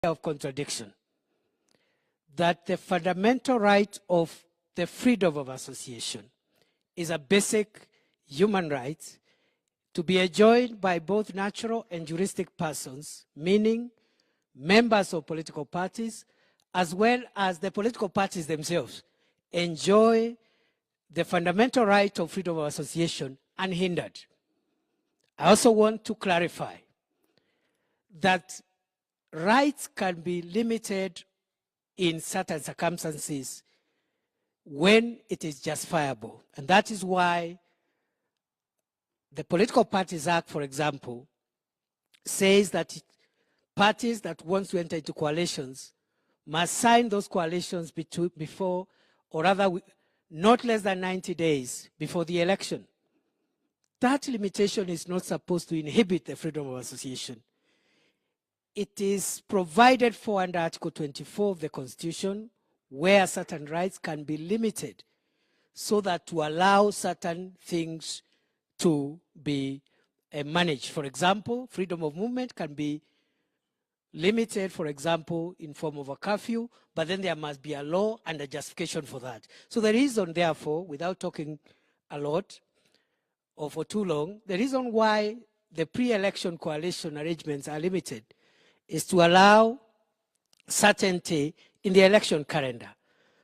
of contradiction, that the fundamental right of the freedom of association is a basic human right to be enjoyed by both natural and juristic persons, meaning members of political parties, as well as the political parties themselves, enjoy the fundamental right of freedom of association unhindered. I also want to clarify that rights can be limited in certain circumstances when it is justifiable. And that is why the Political Parties Act, for example, says that parties that want to enter into coalitions must sign those coalitions before, or rather not less than 90 days before the election. That limitation is not supposed to inhibit the freedom of association. It is provided for under Article 24 of the Constitution, where certain rights can be limited so that to allow certain things to be managed. For example, freedom of movement can be limited, for example, in form of a curfew, but then there must be a law and a justification for that. So the reason, therefore, without talking a lot or for too long, the reason why the pre-election coalition arrangements are limited is to allow certainty in the election calendar,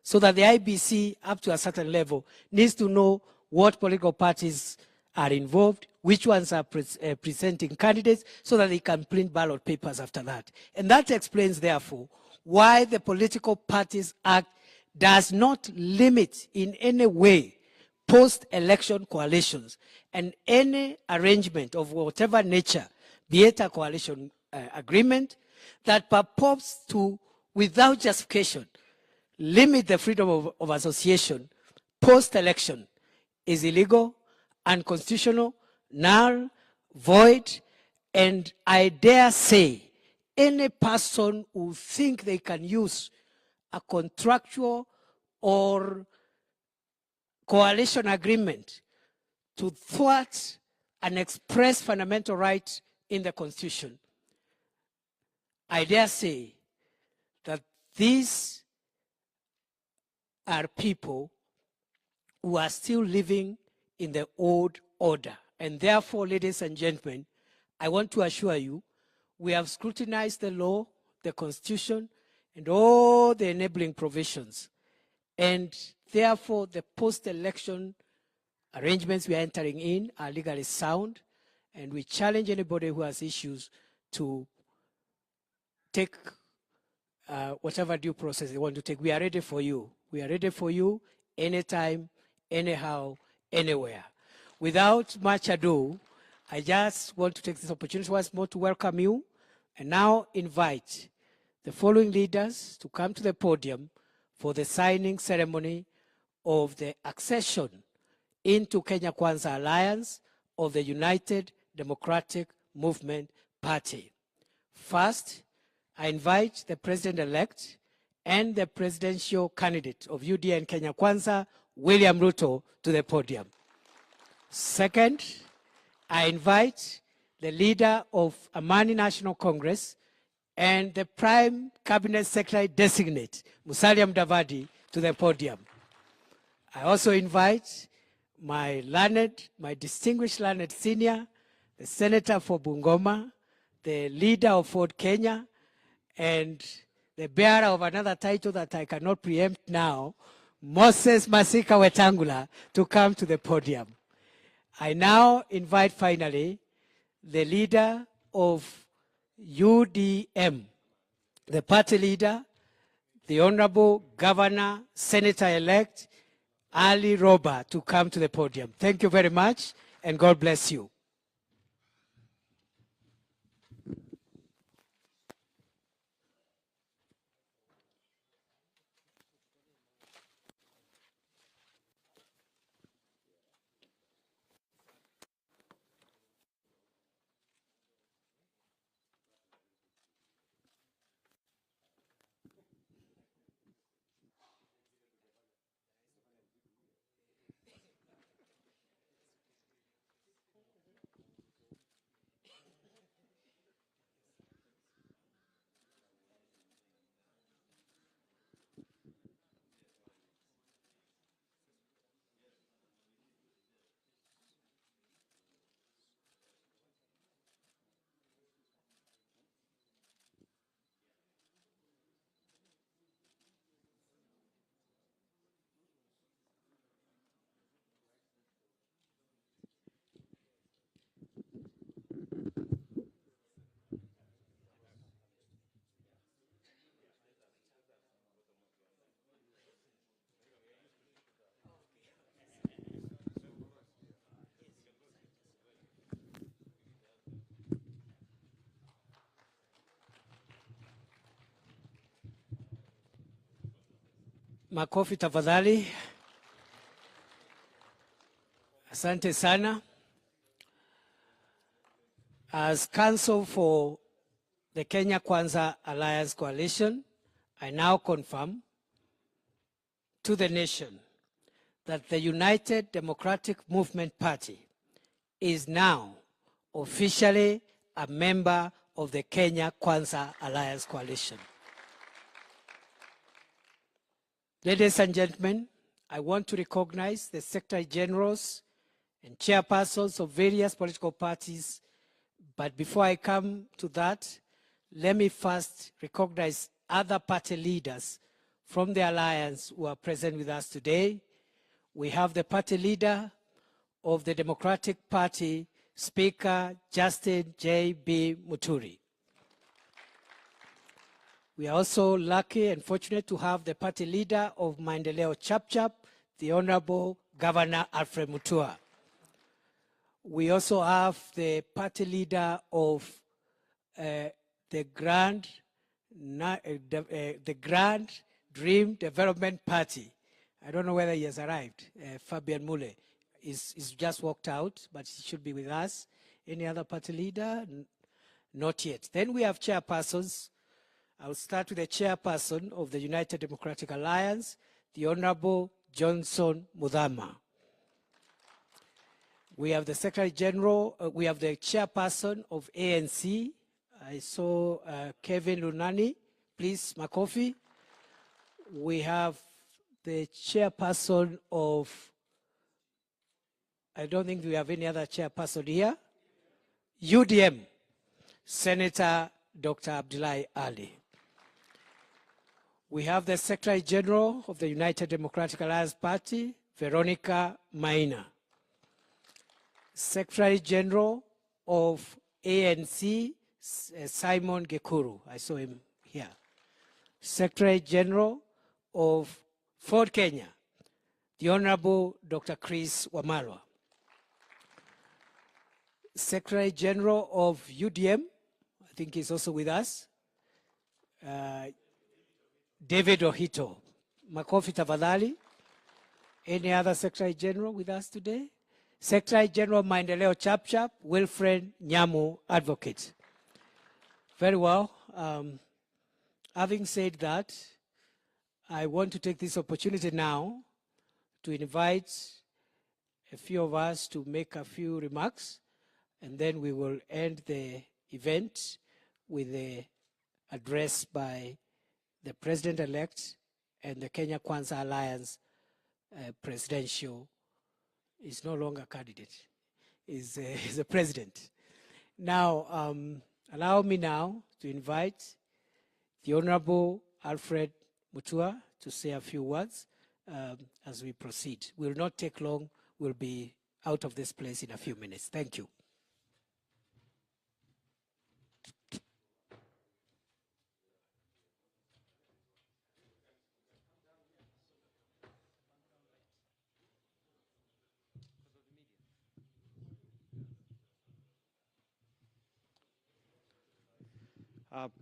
so that the IBC, up to a certain level, needs to know what political parties are involved, which ones are presenting candidates, so that they can print ballot papers after that. And that explains, therefore, why the Political Parties Act does not limit in any way post-election coalitions, and any arrangement of whatever nature, be it a coalition agreement, that purports to, without justification, limit the freedom of association post-election is illegal, unconstitutional, null, void, and I dare say any person who think they can use a contractual or coalition agreement to thwart an express fundamental right in the Constitution, I dare say that these are people who are still living in the old order. And therefore, ladies and gentlemen, I want to assure you, we have scrutinized the law, the Constitution, and all the enabling provisions. And therefore, the post-election arrangements we are entering in are legally sound, and we challenge anybody who has issues to take whatever due process they want to take. We are ready for you. We are ready for you anytime, anyhow, anywhere. Without much ado, I just want to take this opportunity once more to welcome you and now invite the following leaders to come to the podium for the signing ceremony of the accession into Kenya Kwanza Alliance of the United Democratic Movement Party. First, I invite the President-elect and the presidential candidate of UDA and Kenya Kwanza, William Ruto, to the podium. Second, I invite the leader of Amani National Congress and the Prime Cabinet Secretary Designate, Musalia Mudavadi, to the podium. I also invite my distinguished learned senior, the Senator for Bungoma, the leader of Ford Kenya, and the bearer of another title that I cannot preempt now, Moses Masika Wetangula, to come to the podium. I now invite finally the leader of UDM, the party leader, the Honorable Governor, Senator-elect Ali Roba, to come to the podium. Thank you very much, and God bless you. Makofi tafadhali. Asante sana. As counsel for the Kenya Kwanza Alliance Coalition, I now confirm to the nation that the United Democratic Movement Party is now officially a member of the Kenya Kwanza Alliance Coalition. Ladies and gentlemen, I want to recognize the Secretary Generals and chairpersons of various political parties. But before I come to that, let me first recognize other party leaders from the Alliance who are present with us today. We have the party leader of the Democratic Party, Speaker Justin J.B. Muturi. We are also lucky and fortunate to have the party leader of Maendeleo Chapchap, the Honorable Governor Alfred Mutua. We also have the party leader of the Grand Dream Development Party. I don't know whether he has arrived. Fabian Mule is just walked out, but he should be with us. Any other party leader? Not yet. Then we have chairpersons. I'll start with the chairperson of the United Democratic Alliance, the Honorable Johnson Muthama. We have the Secretary General, we have the chairperson of ANC. I saw Kevin Lunani, please, Makofi. We have the chairperson of, I don't think we have any other chairperson here. UDM, Senator Dr. Abdullahi Ali. We have the Secretary General of the United Democratic Alliance Party, Veronica Maina. Secretary General of ANC, Simon Gekuru. I saw him here. Secretary General of Ford Kenya, the Honorable Dr. Chris Wamalwa. Secretary General of UDM, I think he's also with us, David Ohito. Makofi tafadhali. Any other Secretary General with us today? Secretary General Maendeleo Chapchap, Wilfred Nyamu, Advocate. Very well. Having said that, I want to take this opportunity now to invite a few of us to make a few remarks, and then we will end the event with the address by the President-elect and the Kenya Kwanza Alliance presidential is no longer candidate, is a president. Now, allow me now to invite the Honorable Alfred Mutua to say a few words as we proceed. Will not take long. We'll be out of this place in a few minutes. Thank you.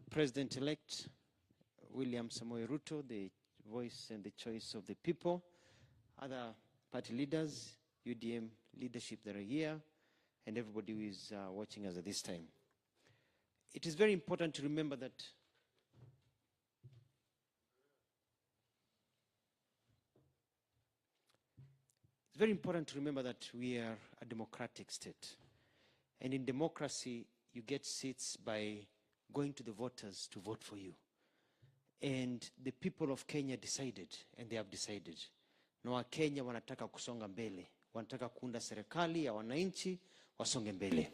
President-elect William Samoei Ruto, the voice and the choice of the people, other party leaders, UDM leadership that are here, and everybody who is watching us at this time. It is very important to remember that we are a democratic state. And in democracy, you get seats by going to the voters to vote for you. And the people of Kenya decided, and they have decided. Na Wakenya wanataka kusonga mbele. Wanataka kuunda serikali ya wananchi wasonge mbele.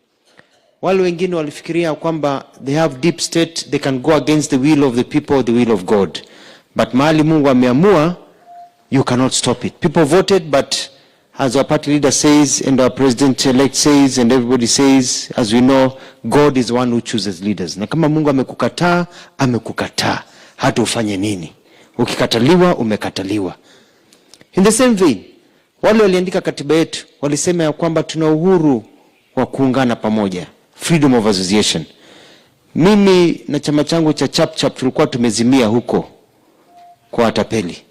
Wale wengine walifikiria kwamba they have deep state, they can go against the will of the people, the will of God. But mahali Mungu ameamua, you cannot stop it. People voted, but as our party leader says, and our president-elect says, and everybody says, as we know, God is the one who chooses leaders. Na kama Mungu amekukataa, amekukataa. Hata ufanye nini? Ukikataliwa, umekataliwa. In the same vein, wale waliandika katiba yetu, walisema ya kwamba tuna uhuru wa kuungana pamoja. Freedom of association. Mimi na chama changu cha Chapchap tulikuwa tumezimia huko kwa watapeli.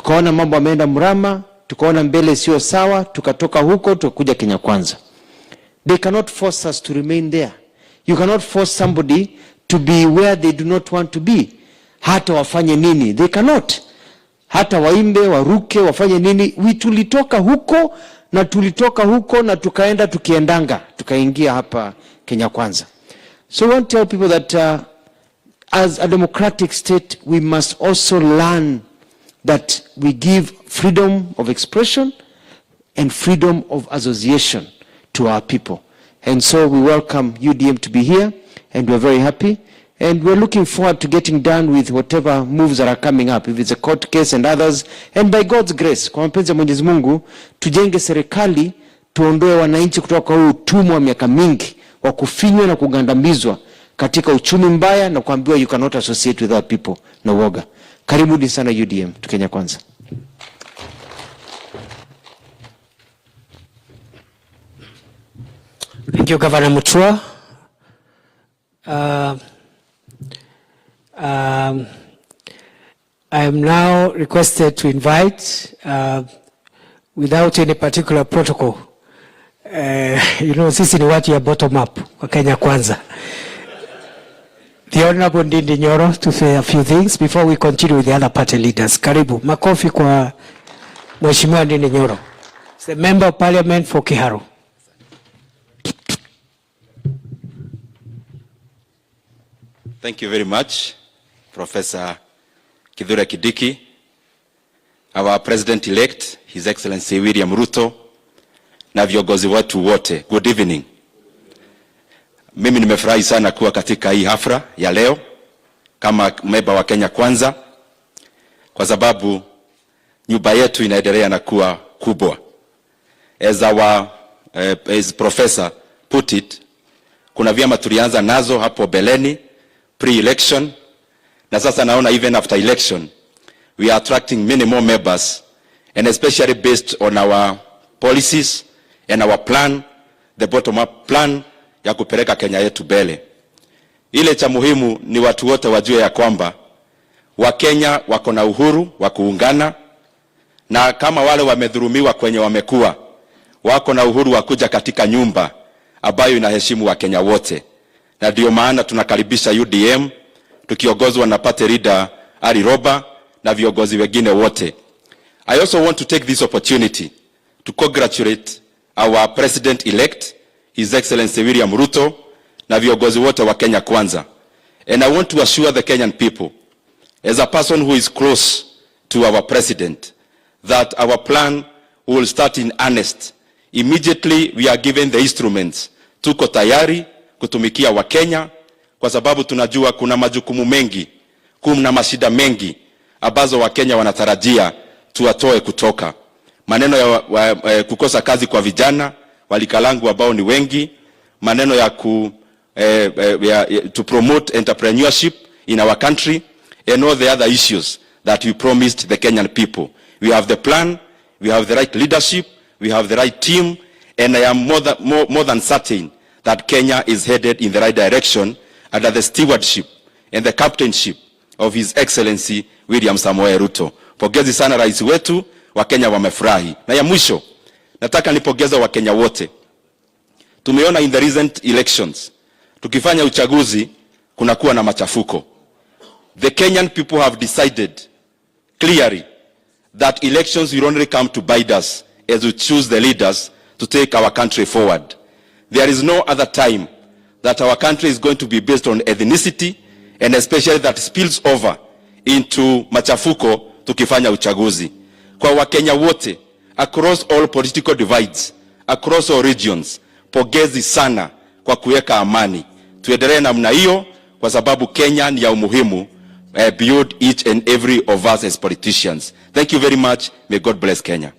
tukaona mambo yameenda mrama, tukaona mbele sio sawa, tukatoka huko tukakuja Kenya Kwanza. They cannot force us to remain there. You cannot force somebody to be where they do not want to be. Hata wafanye nini, they cannot. Hata waimbe, waruke, wafanye nini, tulitoka huko na tukaenda tukiendanga, tukaingia hapa Kenya Kwanza. So I want to tell people that as a democratic state, we must also learn that we give freedom of expression and freedom of association to our people. And so we welcome UDM to be here, and we're very happy. And we're looking forward to getting done with whatever moves that are coming up, if it's a court case and others. And by God's grace, kwa mapenzi ya Mwenyezi Mungu, tujenge serikali, tuondoe wananchi kutoka huu utumwa wa miaka mingi wa kufinywa na kugandamizwa katika uchumi mbaya na kuambiwa you cannot associate with other people na uoga. Karibuni sana UDM tu Kenya Kwanza. Thank you, Governor Mutua. I am now requested to invite, without any particular protocol, sisi ni watu ya bottom up kwa Kenya Kwanza. The Honorable Ndindi Nyoro to say a few things before we continue with the other party leaders. Karibu. Makofi kwa Mheshimiwa Ndindi Nyoro. He's the Member of Parliament for Kiharu. Thank you very much, Professor Kithure Kindiki, our President-elect, His Excellency William Ruto, na viongozi wetu wote. Good evening. Mimi nimefurahi sana kuwa katika hii hafla ya leo kama member wa Kenya Kwanza, kwa sababu nyumba yetu inaendelea na kuwa kubwa. As Professor put it, kuna vyama tulianza nazo hapo beleni, pre-election, na sasa naona even after election, we are attracting many more members, and especially based on our policies and our plan, the bottom-up plan ya kupeleka Kenya yetu mbele. Ile cha muhimu ni watu wote wajue ya kwamba Wakenya wako na uhuru wa kuungana, na kama wale wamedhulumiwa kwenye wamekuwa, wako na uhuru wa kuja katika nyumba ambayo inaheshimu Wakenya wote. Na ndio maana tunakaribisha UDM tukiongozwa na party leader Ali Roba na viongozi wengine wote. I also want to take this opportunity to congratulate our President-elect, His Excellency William Ruto, na viongozi wote wa Kenya Kwanza. And I want to assure the Kenyan people, as a person who is close to our President, that our plan will start in earnest. Immediately we are given the instruments. Tuko tayari kutumikia wa Kenya, kwa sababu tunajua kuna majukumu mengi, kuna mashida mengi ambazo wa Kenya wanatarajia tuwatoe kutoka. Maneno ya kukosa kazi kwa vijana walikalangu ambao ni wengi, maneno ya to promote entrepreneurship in our country, and all the other issues that we promised the Kenyan people. We have the plan, we have the right leadership, we have the right team, and I am more than certain that Kenya is headed in the right direction under the stewardship and the captainship of His Excellency William Samoei Ruto. Pongezi sana rais wetu, Wakenya wamefurahi. Na ya mwisho, nataka nipongeze Wakenya wote. Tumeona in the recent elections, tukifanya uchaguzi kunakuwa na machafuko. The Kenyan people have decided clearly that elections will only come to bite us as we choose the leaders to take our country forward. There is no other time that our country is going to be based on ethnicity, and especially that spills over into machafuko tukifanya uchaguzi. Kwa Wakenya wote, across all political divides, across all regions, pongezi sana kwa kuweka amani. Tuendelee namna hiyo kwa sababu Kenya ni ya umuhimu beyond each and every of us as politicians. Thank you very much. May God bless Kenya.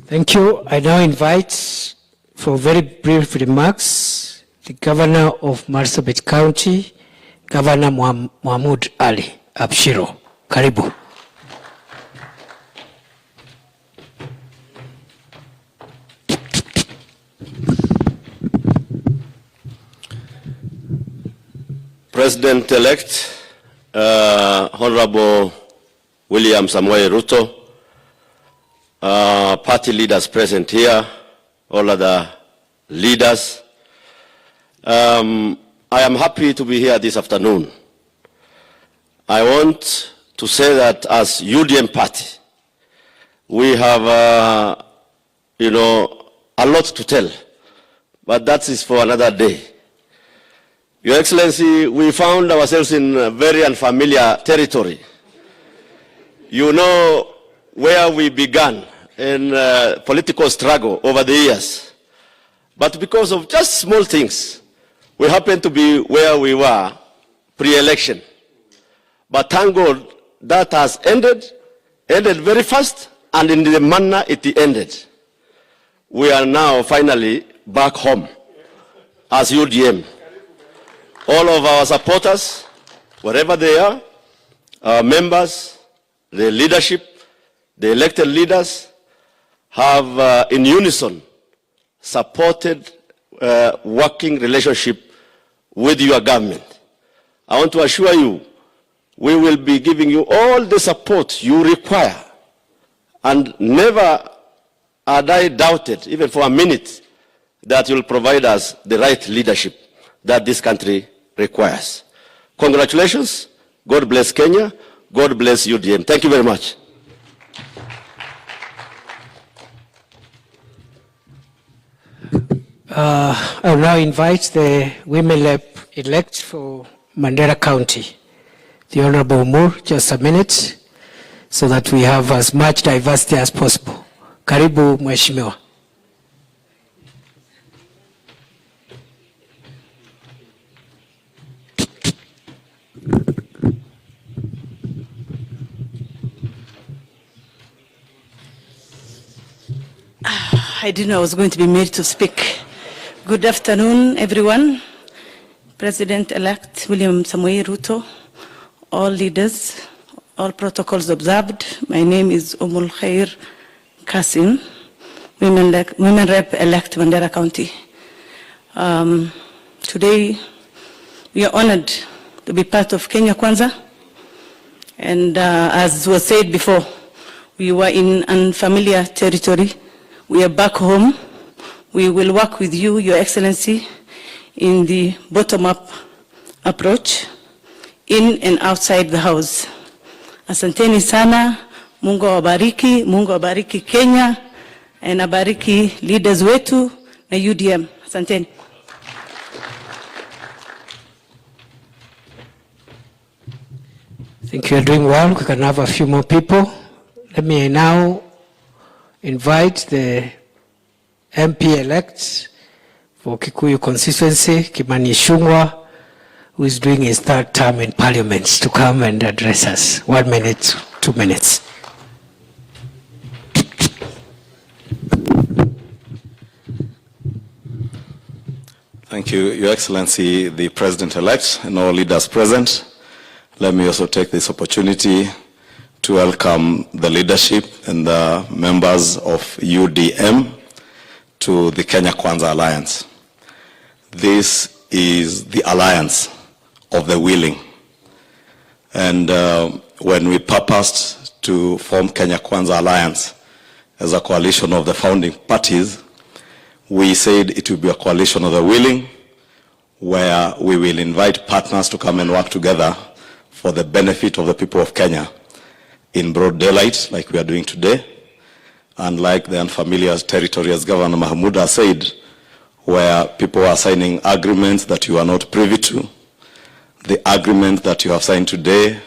Thank you. I now invite for very brief remarks the Governor of Marsabit County, Governor Mohamud Ali Abshiro. Karibu. President-elect, Honorable William Samoei Ruto, party leaders present here, all other leaders. I am happy to be here this afternoon. I want to say that as UDM party, we have, a lot to tell, but that is for another day. Your Excellency, we found ourselves in a very unfamiliar territory. You know where we began in political struggle over the years. But because of just small things, we happen to be where we were pre-election. But thank God that has ended very fast, and in the manner it ended. We are now finally back home as UDM. All of our supporters, wherever they are, our members, the leadership, the elected leaders, have in unison supported working relationship with your government. I want to assure you, we will be giving you all the support you require, and never had I doubted, even for a minute, that you'll provide us the right leadership that this country requires. Congratulations. God bless Kenya. God bless UDM. Thank you very much. I'll now invite the women elect for Mandera County. The Honorable Moore, just a minute, so that we have as much diversity as possible. Karibu Mheshimiwa. I didn't know I was going to be made to speak. Good afternoon, everyone. President-elect William Samoei Ruto, all leaders, all protocols observed. My name is Umul Khair Kasim, Women Rep-elect Mandera County. Today, we are honored to be part of Kenya Kwanza. And as was said before, we were in unfamiliar territory. We are back home. We will work with you, Your Excellency, in the bottom-up approach, in and outside the house. Asanteni sana, Mungu awabariki Kenya, and abariki leaders wetu na UDM. Asanteni. I think you're doing well. We can have a few more people. Let me now invite the MP-elect for Kikuyu constituency, Kimani Ichung'wah, who is doing his third term in Parliament, to come and address us. 1 minute, 2 minutes. Thank you, Your Excellency, the President-elect, and all leaders present. Let me also take this opportunity to welcome the leadership and the members of UDM to the Kenya Kwanza Alliance. This is the alliance of the willing. And when we purposed to form Kenya Kwanza Alliance as a coalition of the founding parties, we said it will be a coalition of the willing, where we will invite partners to come and work together for the benefit of the people of Kenya in broad daylight, like we are doing today, and like the unfamiliar territory, as Governor Mahmoud has said, where people are signing agreements that you are not privy to. The agreement that you have signed today,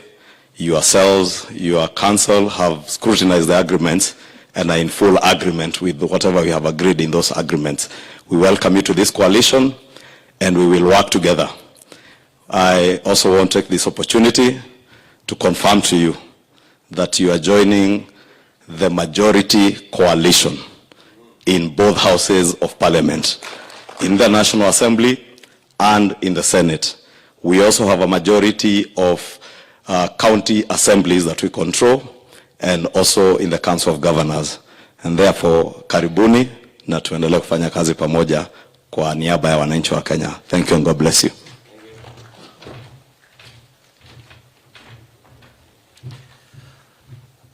yourselves, your council have scrutinized the agreements and are in full agreement with whatever we have agreed in those agreements. We welcome you to this coalition, and we will work together. I also want to take this opportunity to confirm to you that you are joining the majority coalition in both houses of Parliament, in the National Assembly and in the Senate. We also have a majority of county assemblies that we control, and also in the Council of Governors. And therefore, karibuni na tuendelee kufanya kazi pamoja kwa niaba ya wananchi wa Kenya. Thank you and God bless you.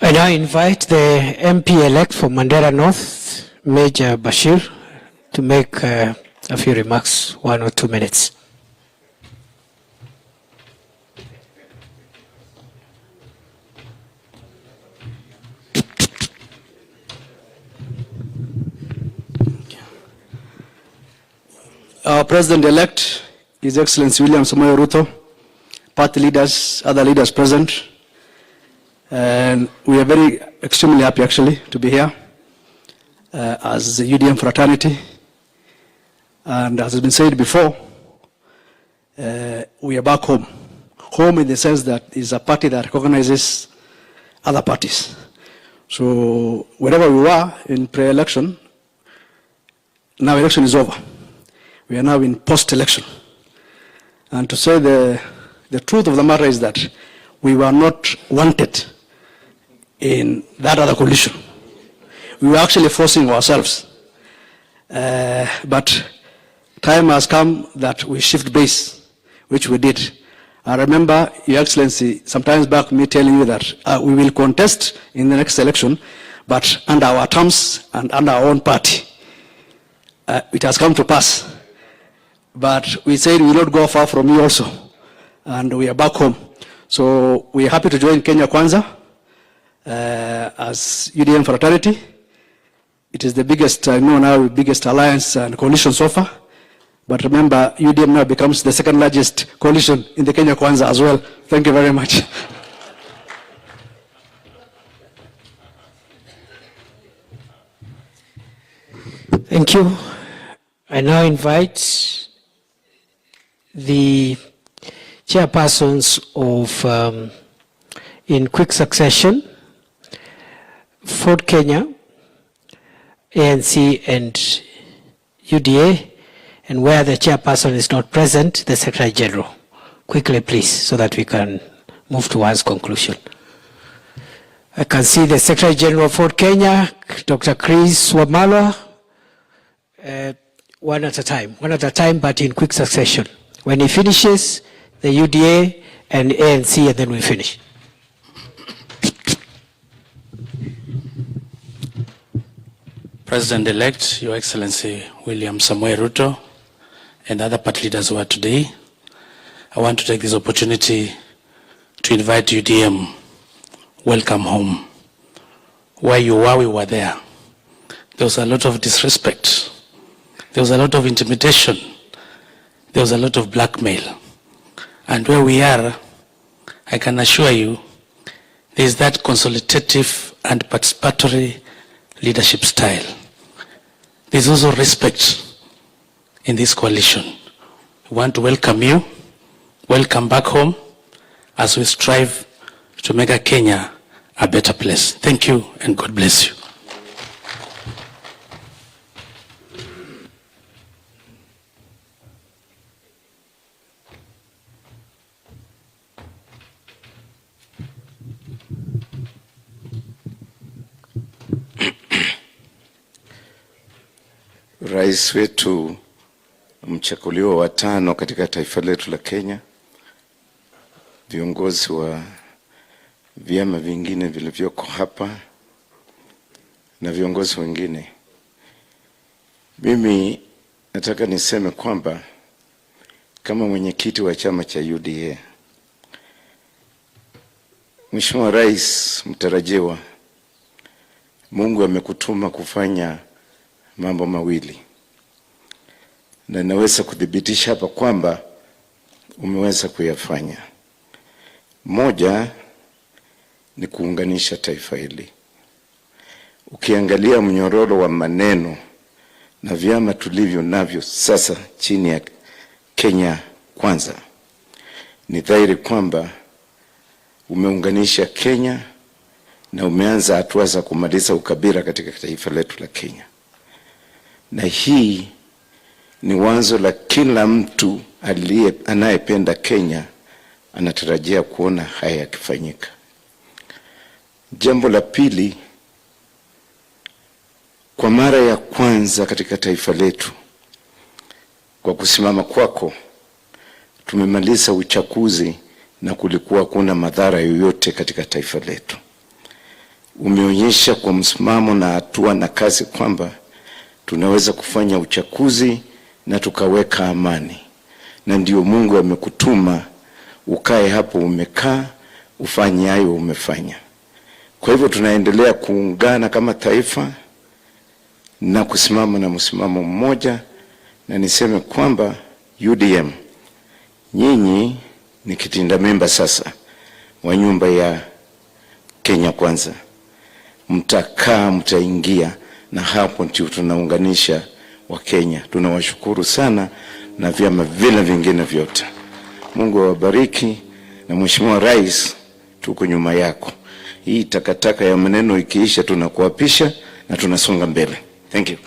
I now invite the MP-elect for Mandera North, Major Bashir, to make a few remarks, 1 or 2 minutes. Our President-elect, His Excellency William Samoei Ruto, party leaders, other leaders present, and we are extremely happy actually to be here as the UDM fraternity. And as has been said before, we are back home. Home in the sense that it's a party that recognizes other parties. So wherever we were in pre-election, now election is over. We are now in post-election. And to say the truth of the matter is that we were not wanted in that other coalition. We were actually forcing ourselves. But time has come that we shift base, which we did. I remember, Your Excellency, sometimes back me telling you that we will contest in the next election, but under our terms and under our own party. It has come to pass. But we said we will not go far from you also. And we are back home. So we are happy to join Kenya Kwanza as UDM fraternity. It is the biggest, I know now, biggest alliance and coalition so far. But remember, UDM now becomes the second largest coalition in the Kenya Kwanza as well. Thank you very much. Thank you. I now invite the chairpersons of, in quick succession, Ford Kenya, ANC and UDA, and where the chairperson is not present, the Secretary General. Quickly, please, so that we can move towards conclusion. I can see the Secretary General of Ford Kenya, Dr. Chris Wamalwa, one at a time, but in quick succession. When he finishes, the UDA and ANC, and then we finish. President-elect, Your Excellency William Samoei Ruto, and other party leaders who are today, I want to take this opportunity to invite UDM, welcome home. Where you were, we were there. There was a lot of disrespect. There was a lot of intimidation. There was a lot of blackmail. And where we are, I can assure you, there is that consultative and participatory leadership style. There is also respect in this coalition. We want to welcome you, welcome back home, as we strive to make Kenya a better place. Thank you, and God bless you. Rais wetu mchaguliwa wa 5 katika taifa letu la Kenya, viongozi wa vyama vingine vilivyoko hapa na viongozi wengine. Mimi nataka niseme kwamba kama mwenyekiti wa chama cha UDA, Mheshimiwa Rais mtarajiwa, Mungu amekutuma kufanya mambo mawili, na naweza kudhibitisha hapa kwamba umeweza kuyafanya. Moja ni kuunganisha taifa hili. Ukiangalia mnyororo wa maneno na vyama tulivyo navyo sasa chini ya Kenya Kwanza, ni dhahiri kwamba umeunganisha Kenya na umeanza hatua za kumaliza ukabila katika taifa letu la Kenya. Na hii ni wazo la kila mtu anayependa Kenya, anatarajia kuona haya yakifanyika. Jambo la pili, kwa mara ya kwanza katika taifa letu, kwa kusimama kwako, tumemaliza uchaguzi na kulikuwa kuna madhara yoyote katika taifa letu. umeonyesha kwa msimamo na hatua na kazi kwamba tunaweza kufanya uchaguzi na tukaweka amani, na ndio Mungu amekutuma ukae hapo umekaa, ufanye hayo umefanya. Kwa hivyo tunaendelea kuungana kama taifa na kusimama na msimamo mmoja, na niseme kwamba UDM, nyinyi ni kitinda mimba sasa wa nyumba ya Kenya Kwanza. Mtakaa, mtaingia, na hapo ndio tunaunganisha wa Kenya. Tunawashukuru sana na vyama vile vingine vyote. Mungu awabariki, na Mheshimiwa Rais, tuko nyuma yako. Hii takataka ya maneno ikiisha, tunakuapisha na tunasonga mbele. Thank you.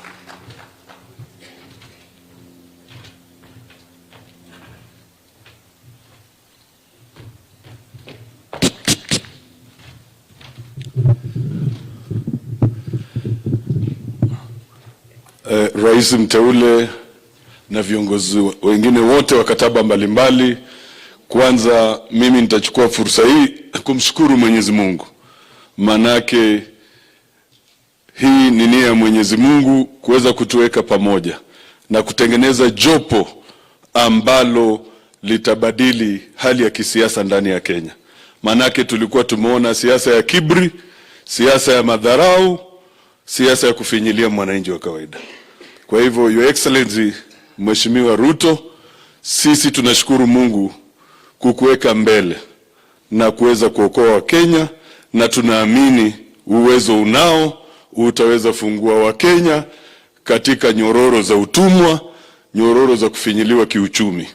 Rais mteule na viongozi wengine wote wa kataba mbalimbali, kwanza mimi nitachukua fursa hii kumshukuru Mwenyezi Mungu. Manake hii ni nia ya Mwenyezi Mungu kuweza kutuweka pamoja na kutengeneza jopo ambalo litabadili hali ya kisiasa ndani ya Kenya. Manake tulikuwa tumeona siasa ya kiburi, siasa ya madharau, siasa ya kufinyilia mwananchi wa kawaida. Kwa hivyo, Your Excellency Mheshimiwa Ruto, sisi tunashukuru Mungu kukuweka mbele na kuweza kuokoa Wakenya, na tunaamini uwezo unao, utaweza fungua Wakenya katika nyororo za utumwa, nyororo za kufinyiliwa kiuchumi.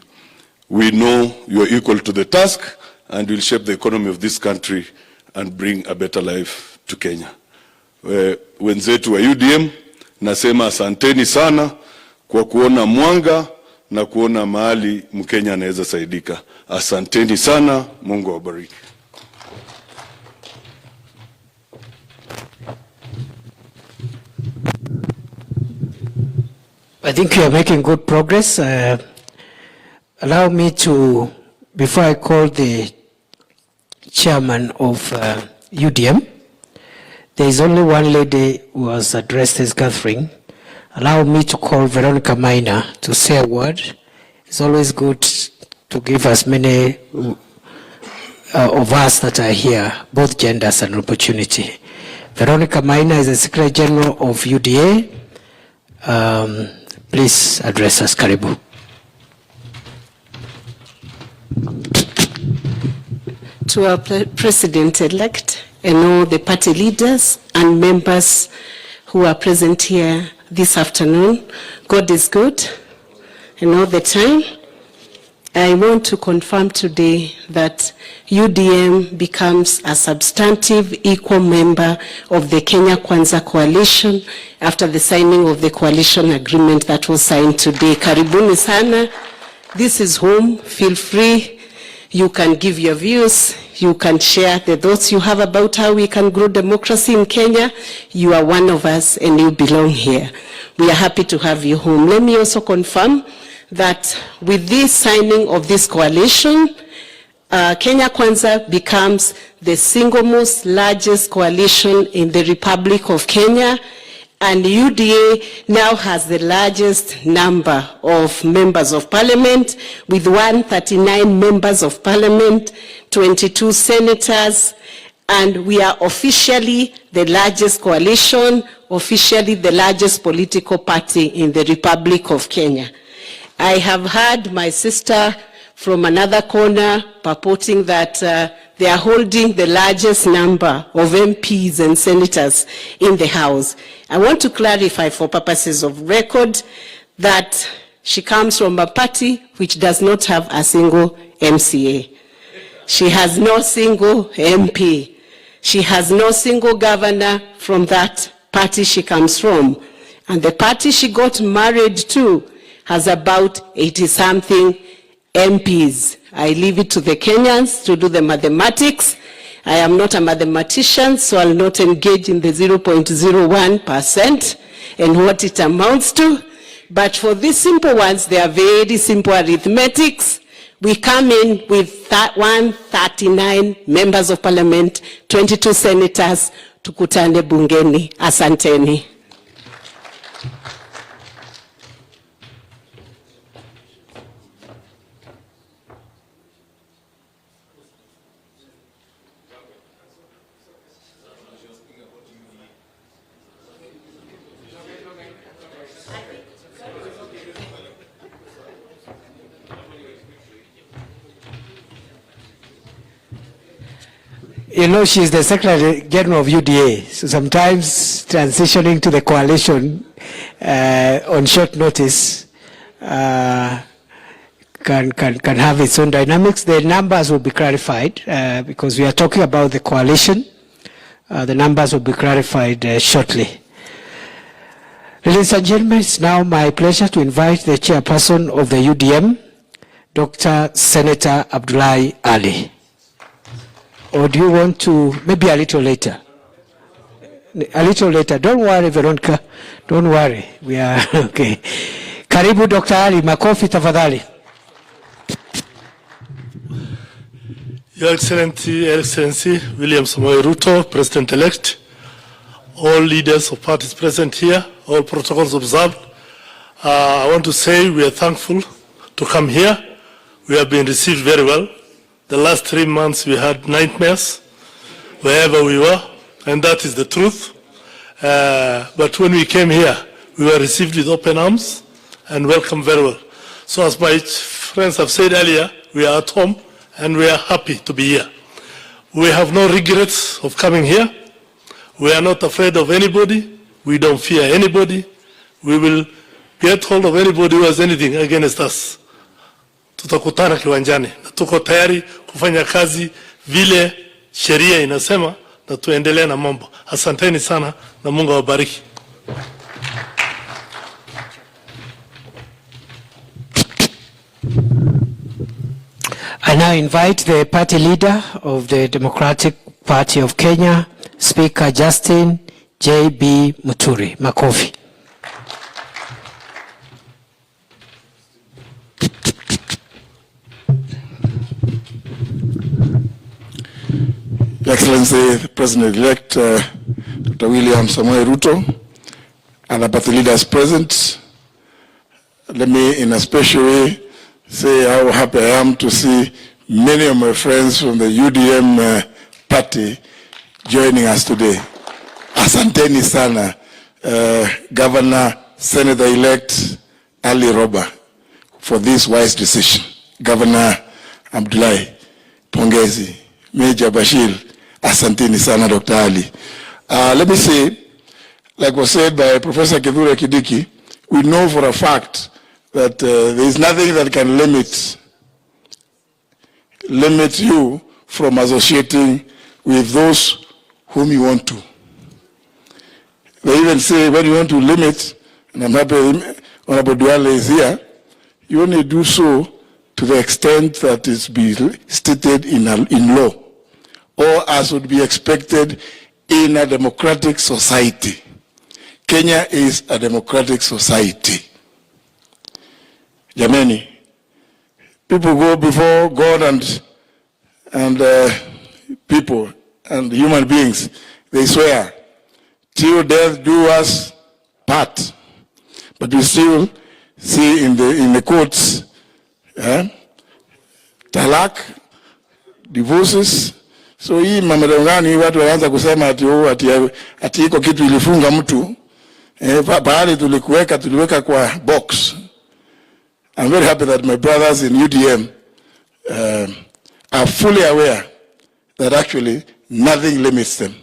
We know you are equal to the task and will shape the economy of this country and bring a better life to Kenya. Wenzetu wa UDM, nasema asanteni sana kwa kuona mwanga na kuona mahali Mkenya anaweza saidika. Asanteni sana, Mungu awabariki. I think you are making good progress. Allow me to, before I call the chairman of UDM, there is only one lady who was addressed as Catherine. Allow me to call Veronica Minor to say a word. It's always good to give as many of us that are here, both genders, an opportunity. Veronica Minor is the Secretary General of UDA. Please address us, Karibu. To our President-elect and all the party leaders and members who are present here this afternoon, God is good and all the time. I want to confirm today that UDM becomes a substantive equal member of the Kenya Kwanza coalition after the signing of the coalition agreement that was signed today. Karibuni sana. This is home. Feel free. You can give your views. You can share the thoughts you have about how we can grow democracy in Kenya. You are one of us and you belong here. We are happy to have you home. Let me also confirm that with this signing of this coalition, Kenya Kwanza becomes the single most largest coalition in the Republic of Kenya, and UDA now has the largest number of members of parliament, with 139 members of parliament, 22 senators, and we are officially the largest coalition, officially the largest political party in the Republic of Kenya. I have heard my sister from another corner purporting that they are holding the largest number of MPs and senators in the House. I want to clarify for purposes of record that she comes from a party which does not have a single MCA. She has no single MP. She has no single governor from that party she comes from. And the party she got married to has about 80-something MPs. I leave it to the Kenyans to do the mathematics. I am not a mathematician, so I'll not engage in the 0.01% and what it amounts to. But for these simple ones, they are very simple arithmetics. We come in with 139 members of parliament, 22 senators, tukutane bungeni. Asanteni. You know, she's the Secretary General of UDA, so sometimes transitioning to the coalition on short notice can have its own dynamics. The numbers will be clarified because we are talking about the coalition. The numbers will be clarified shortly. Ladies and gentlemen, it's now my pleasure to invite the chairperson of the UDM, Dr. Senator Abdullahi Ali. Or do you want to, maybe a little later? A little later. Don't worry, Veronica. Don't worry. We are, okay. Karibu Dr. Ali, makofi tafadhali. Your Excellency, William Samoei Ruto, President-elect, all leaders of parties present here, all protocols observed. I want to say we are thankful to come here. We have been received very well. The last 3 months we had nightmares wherever we were, and that is the truth. But when we came here, we were received with open arms and welcomed very well. So as my friends have said earlier, we are at home and we are happy to be here. We have no regrets of coming here. We are not afraid of anybody. We don't fear anybody. We will get hold of anybody who has anything against us. Tutakutana kiwanjani na tuko tayari kufanya kazi vile sheria inasema na tuendelee na mambo. Asanteni sana na Mungu awabariki. I now invite the party leader of the Democratic Party of Kenya, Speaker Justin J.B. Muturi. Makofi. Your Excellency, the President-elect, Dr. William Samoei Ruto, and the party leaders present, let me in a special way say how happy I am to see many of my friends from the UDM party joining us today. Asanteni sana, Governor, Senator-elect Ali Roba, for this wise decision. Governor Abdullahi, pongezi. Major Bashir, asanteni sana Dr. Ali. Let me say, like was said by Professor Kithure Kindiki, we know for a fact that there is nothing that can limit you from associating with those whom you want to. They even say when you want to limit, and I'm happy Honorable Duale is here, you only do so to the extent that is be stated in law, or as would be expected in a democratic society. Kenya is a democratic society. Jameni, people go before God and people and human beings. They swear, till death do us part. But we still see in the courts, talak, divorces. So hii mamelongani watu waanza kusema ati iko kitu ilifunga mtu. Pahali tuliweka kwa box. I'm very happy that my brothers in UDM are fully aware that actually nothing limits them.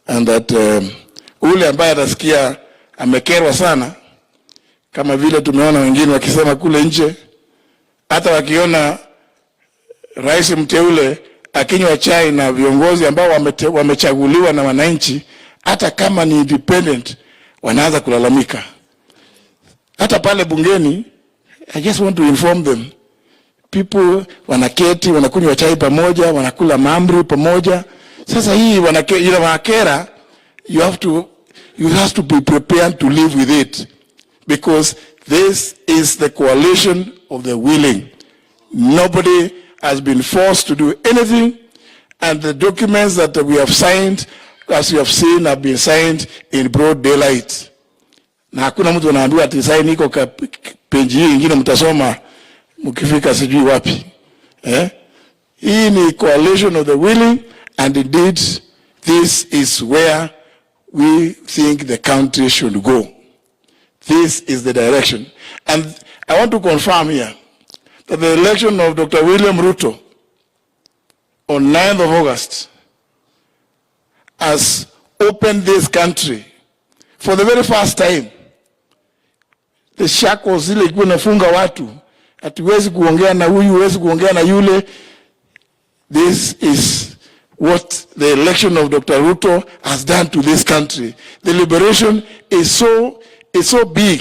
And that ule ambaye atasikia amekerwa sana, kama vile tumeona wengine wakisema kule nje, hata wakiona rais mteule akinywa chai na viongozi ambao wamechaguliwa na wananchi, hata kama ni independent, wanaanza kulalamika. Hata pale bungeni, I just want to inform them, people wanaketi, wanakunywa chai pamoja, wanakula maamri pamoja. Sasa hii wanakera, you have to be prepared to live with it, because this is the coalition of the willing. Nobody has been forced to do anything, and the documents that we have signed as you have seen, have been signed in broad daylight. Na hakuna mtu anaambiwa ati sign iko page hii ingine mtasoma mkifika sijui wapi. Hii ni coalition of the willing, and indeed this is where we think the country should go. This is the direction. And I want to confirm here that the election of Dr. William Ruto on 9th of August has opened this country for the very first time. The shackles zile ilikuwa nafunga watu, hatuwezi kuongea na huyu, huwezi kuongea na yule. This is what the election of Dr. Ruto has done to this country. The liberation is so big,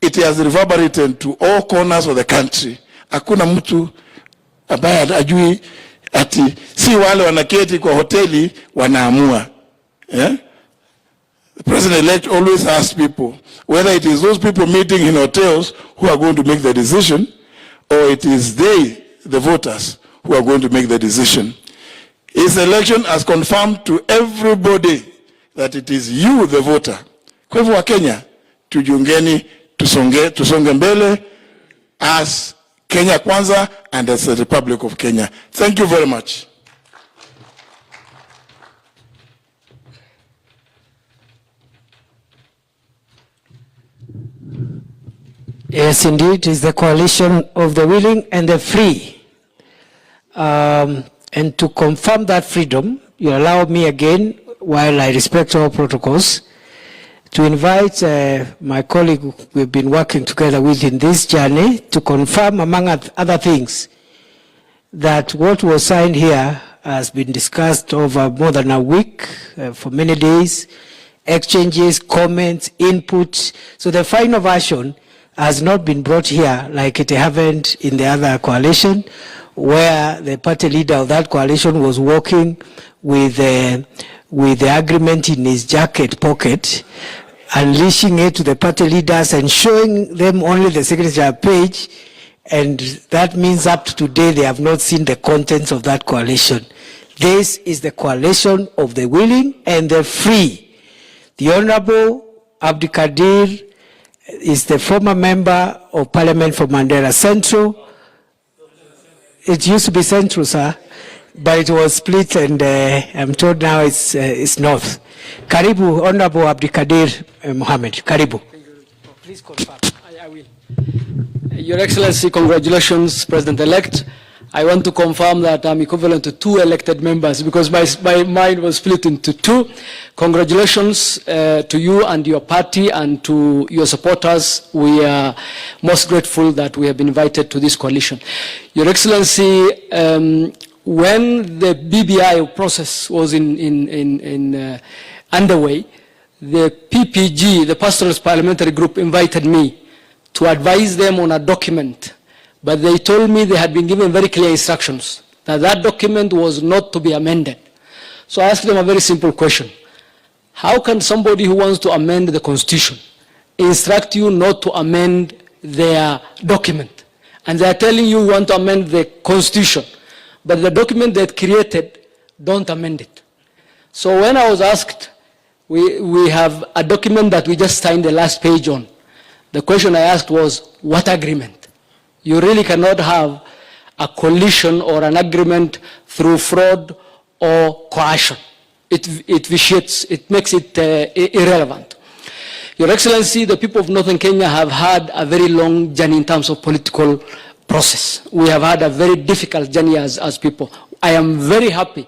it has reverberated to all corners of the country. Hakuna mtu ambaye ajui ati si wale wanaketi kwa hoteli wanaamua. The president-elect always asks people whether it is those people meeting in hotels who are going to make the decision, or it is they, the voters, who are going to make the decision. His election has confirmed to everybody that it is you, the voter. Kwa hivyo wa Kenya, tujiungeni, tusonge mbele as Kenya Kwanza and as the Republic of Kenya. Thank you very much. Yes, indeed, it's the coalition of the willing and the free. And to confirm that freedom, you allow me again, while I respect all protocols, to invite my colleague we've been working together with in this journey to confirm, among other things, that what was signed here has been discussed over more than a week, for many days, exchanges, comments, input. So the final version has not been brought here like it happened in the other coalition, where the party leader of that coalition was walking with the agreement in his jacket pocket, unleashing it to the party leaders and showing them only the signature page, and that means up to today they have not seen the contents of that coalition. This is the coalition of the willing and the free. The Honorable Abdikadir is the former member of Parliament for Mandera Central. It used to be Central, sir, but it was split, and I'm told now it's North. Karibu, Honorable Abdikadir Mohammed. Karibu. Please confirm. I will. Your Excellency, congratulations, President-elect. I want to confirm that I'm equivalent to 2 elected members, because my mind was split into 2. Congratulations to you and your party and to your supporters. We are most grateful that we have been invited to this coalition. Your Excellency, when the BBI process was underway, the PPG, the Pastoralist Parliamentary Group, invited me to advise them on a document. But they told me they had been given very clear instructions that that document was not to be amended. So I asked them a very simple question. How can somebody who wants to amend the Constitution instruct you not to amend their document? And they are telling you want to amend the Constitution, but the document they created, don't amend it. So when I was asked, we have a document that we just signed the last page on. The question I asked was, what agreement? You really cannot have a coalition or an agreement through fraud or coercion. It vitiates, it makes it irrelevant. Your Excellency, the people of Northern Kenya have had a very long journey in terms of political process. We have had a very difficult journey as people. I am very happy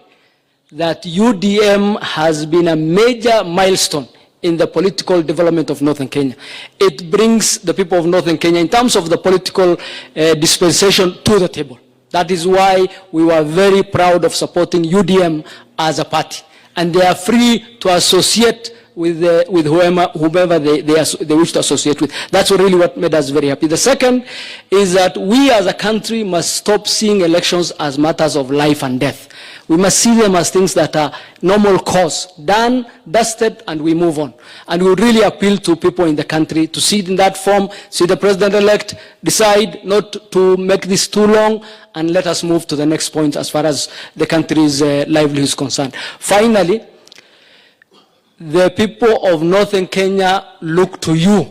that UDM has been a major milestone in the political development of Northern Kenya. It brings the people of Northern Kenya, in terms of the political dispensation, to the table. That is why we were very proud of supporting UDM as a party. And they are free to associate with whomever they wish to associate with. That's really what made us very happy. The second is that we as a country must stop seeing elections as matters of life and death. We must see them as things that are normal course, done, dusted, and we move on. And we would really appeal to people in the country to see it in that form, see the president-elect, decide not to make this too long, and let us move to the next point as far as the country's livelihood is concerned. Finally, the people of Northern Kenya look to you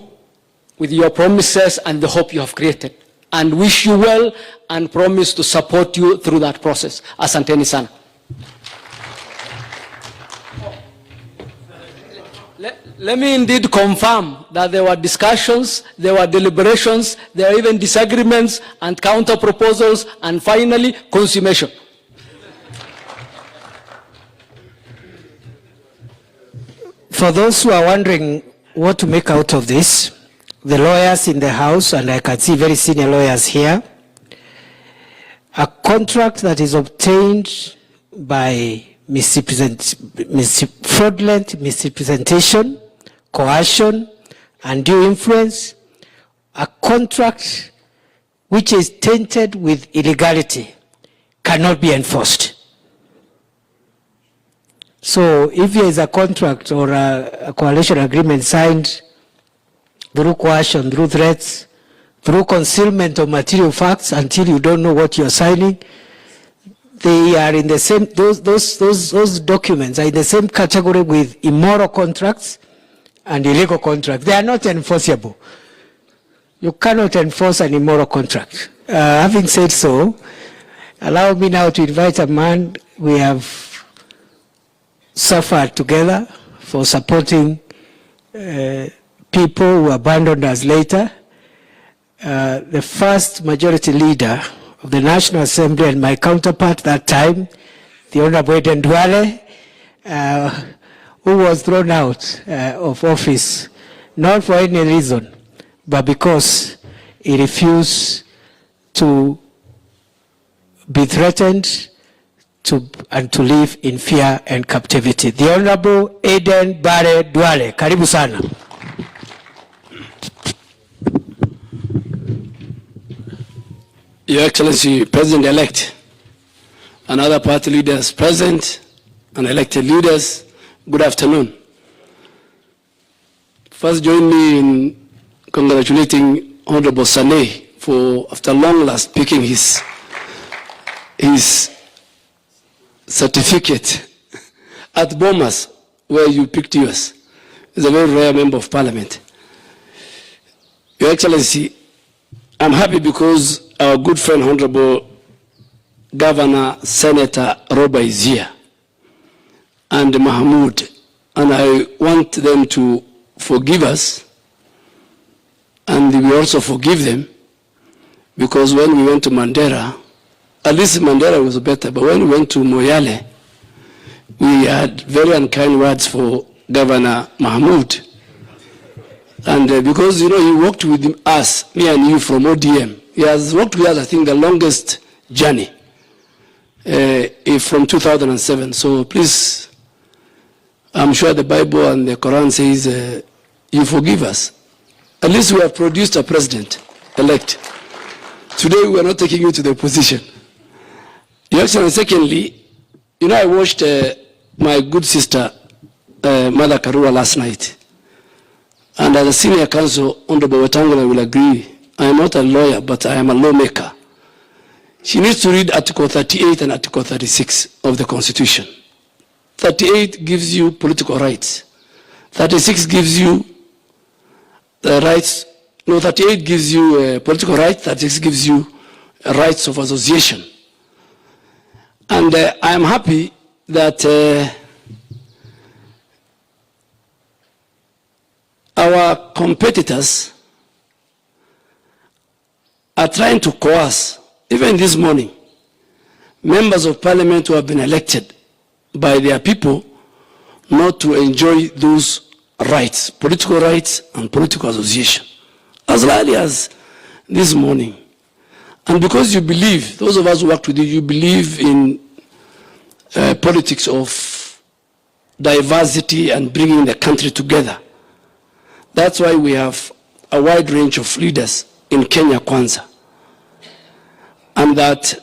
with your promises and the hope you have created, and wish you well and promise to support you through that process. Asanteni sana. Let me indeed confirm that there were discussions, there were deliberations, there were even disagreements and counter proposals, and finally consummation. For those who are wondering what to make out of this, the lawyers in the House, and I can see very senior lawyers here, a contract that is obtained by fraudulent misrepresentation, coercion, undue influence, a contract which is tainted with illegality cannot be enforced. So if there is a contract or a coalition agreement signed through coercion, through threats, through concealment of material facts until you don't know what you're signing, they are in the same, those documents are in the same category with immoral contracts and illegal contracts. They are not enforceable. You cannot enforce an immoral contract. Having said so, allow me now to invite a man we have suffered together for supporting people who abandoned us later. The first majority leader of the National Assembly and my counterpart that time, the Honorable Eden Duale, who was thrown out of office, not for any reason, but because he refused to be threatened and to live in fear and captivity. The Honorable Eden Bare Duale. Karibu sana. Your Excellency, President-elect, and other party leaders present, and elected leaders, good afternoon. First, join me in congratulating Honorable Saleh for, after long last, picking his certificate at Bomas, where you picked yours. He's a very rare member of Parliament. Your Excellency, I'm happy because our good friend, Honorable Governor Senator Roba is here, and Mahmoud, and I want them to forgive us, and we also forgive them, because when we went to Mandera, at least Mandera was better, but when we went to Moyale, we had very unkind words for Governor Mahmoud. And because, you know, he worked with us, me and you, from ODM. He has worked with us, I think, the longest journey from 2007. So please, I'm sure the Bible and the Quran says, you forgive us. At least we have produced a president-elect. Today, we are not taking you to the opposition. Your Excellency, secondly, you know, I watched my good sister, Mother Karua, last night. And as a senior counsel, Honorable Wetangula will agree, I am not a lawyer, but I am a lawmaker. She needs to read Article 38 and Article 36 of the Constitution. 38 gives you political rights. 36 gives you the rights, no, 38 gives you political rights, 36 gives you rights of association. And I am happy that our competitors are trying to coerce, even this morning, members of parliament who have been elected by their people not to enjoy those rights, political rights and political association, as early as this morning. And because you believe, those of us who worked with you, you believe in politics of diversity and bringing the country together. That's why we have a wide range of leaders in Kenya Kwanza. And that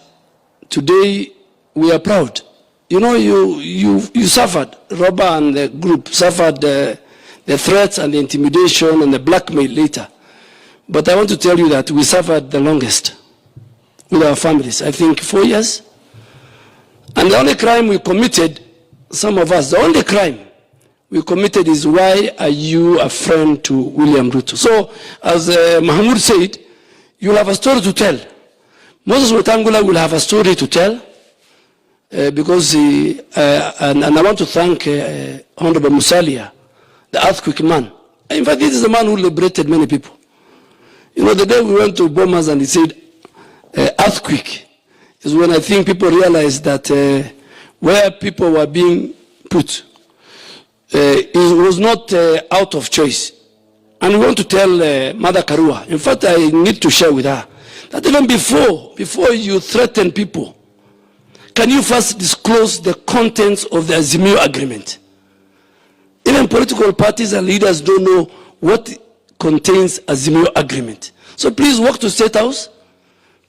today we are proud. You know, you suffered, Roba and the group suffered the threats and the intimidation and the blackmail later. But I want to tell you that we suffered the longest with our families, I think 4 years. And the only crime we committed, some of us, the only crime we we committed is, why are you a friend to William Ruto? So, as Mahmoud said, you'll have a story to tell. Moses Wetangula will have a story to tell, because and I want to thank Honorable Musalia, the earthquake man. In fact, this is the man who liberated many people. You know, the day we went to Bomas and he said, earthquake, is when I think people realized that where people were being put, it was not out of choice. And we want to tell Mother Karua, in fact, I need to share with her, that even before you threaten people, can you first disclose the contents of the Azimio agreement? Even political parties and leaders don't know what contains Azimio agreement. So please walk to State House,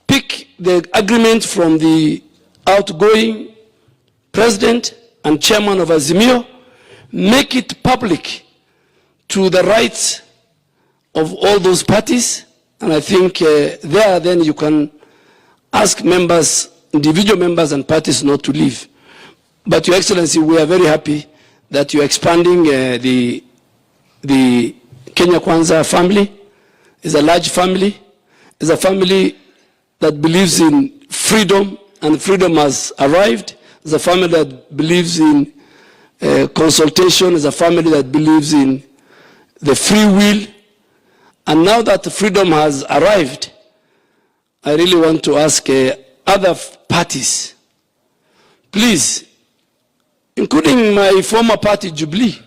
pick the agreement from the outgoing president and chairman of Azimio, make it public to the rights of all those parties, and I think there then you can ask members, individual members and parties not to leave. But Your Excellency, we are very happy that you are expanding the Kenya Kwanza family. It's a large family. It's a family that believes in freedom, and freedom has arrived. It's a family that believes in consultation. It's a family that believes in the free will. And now that freedom has arrived, I really want to ask other parties, please, including my former party, Jubilee.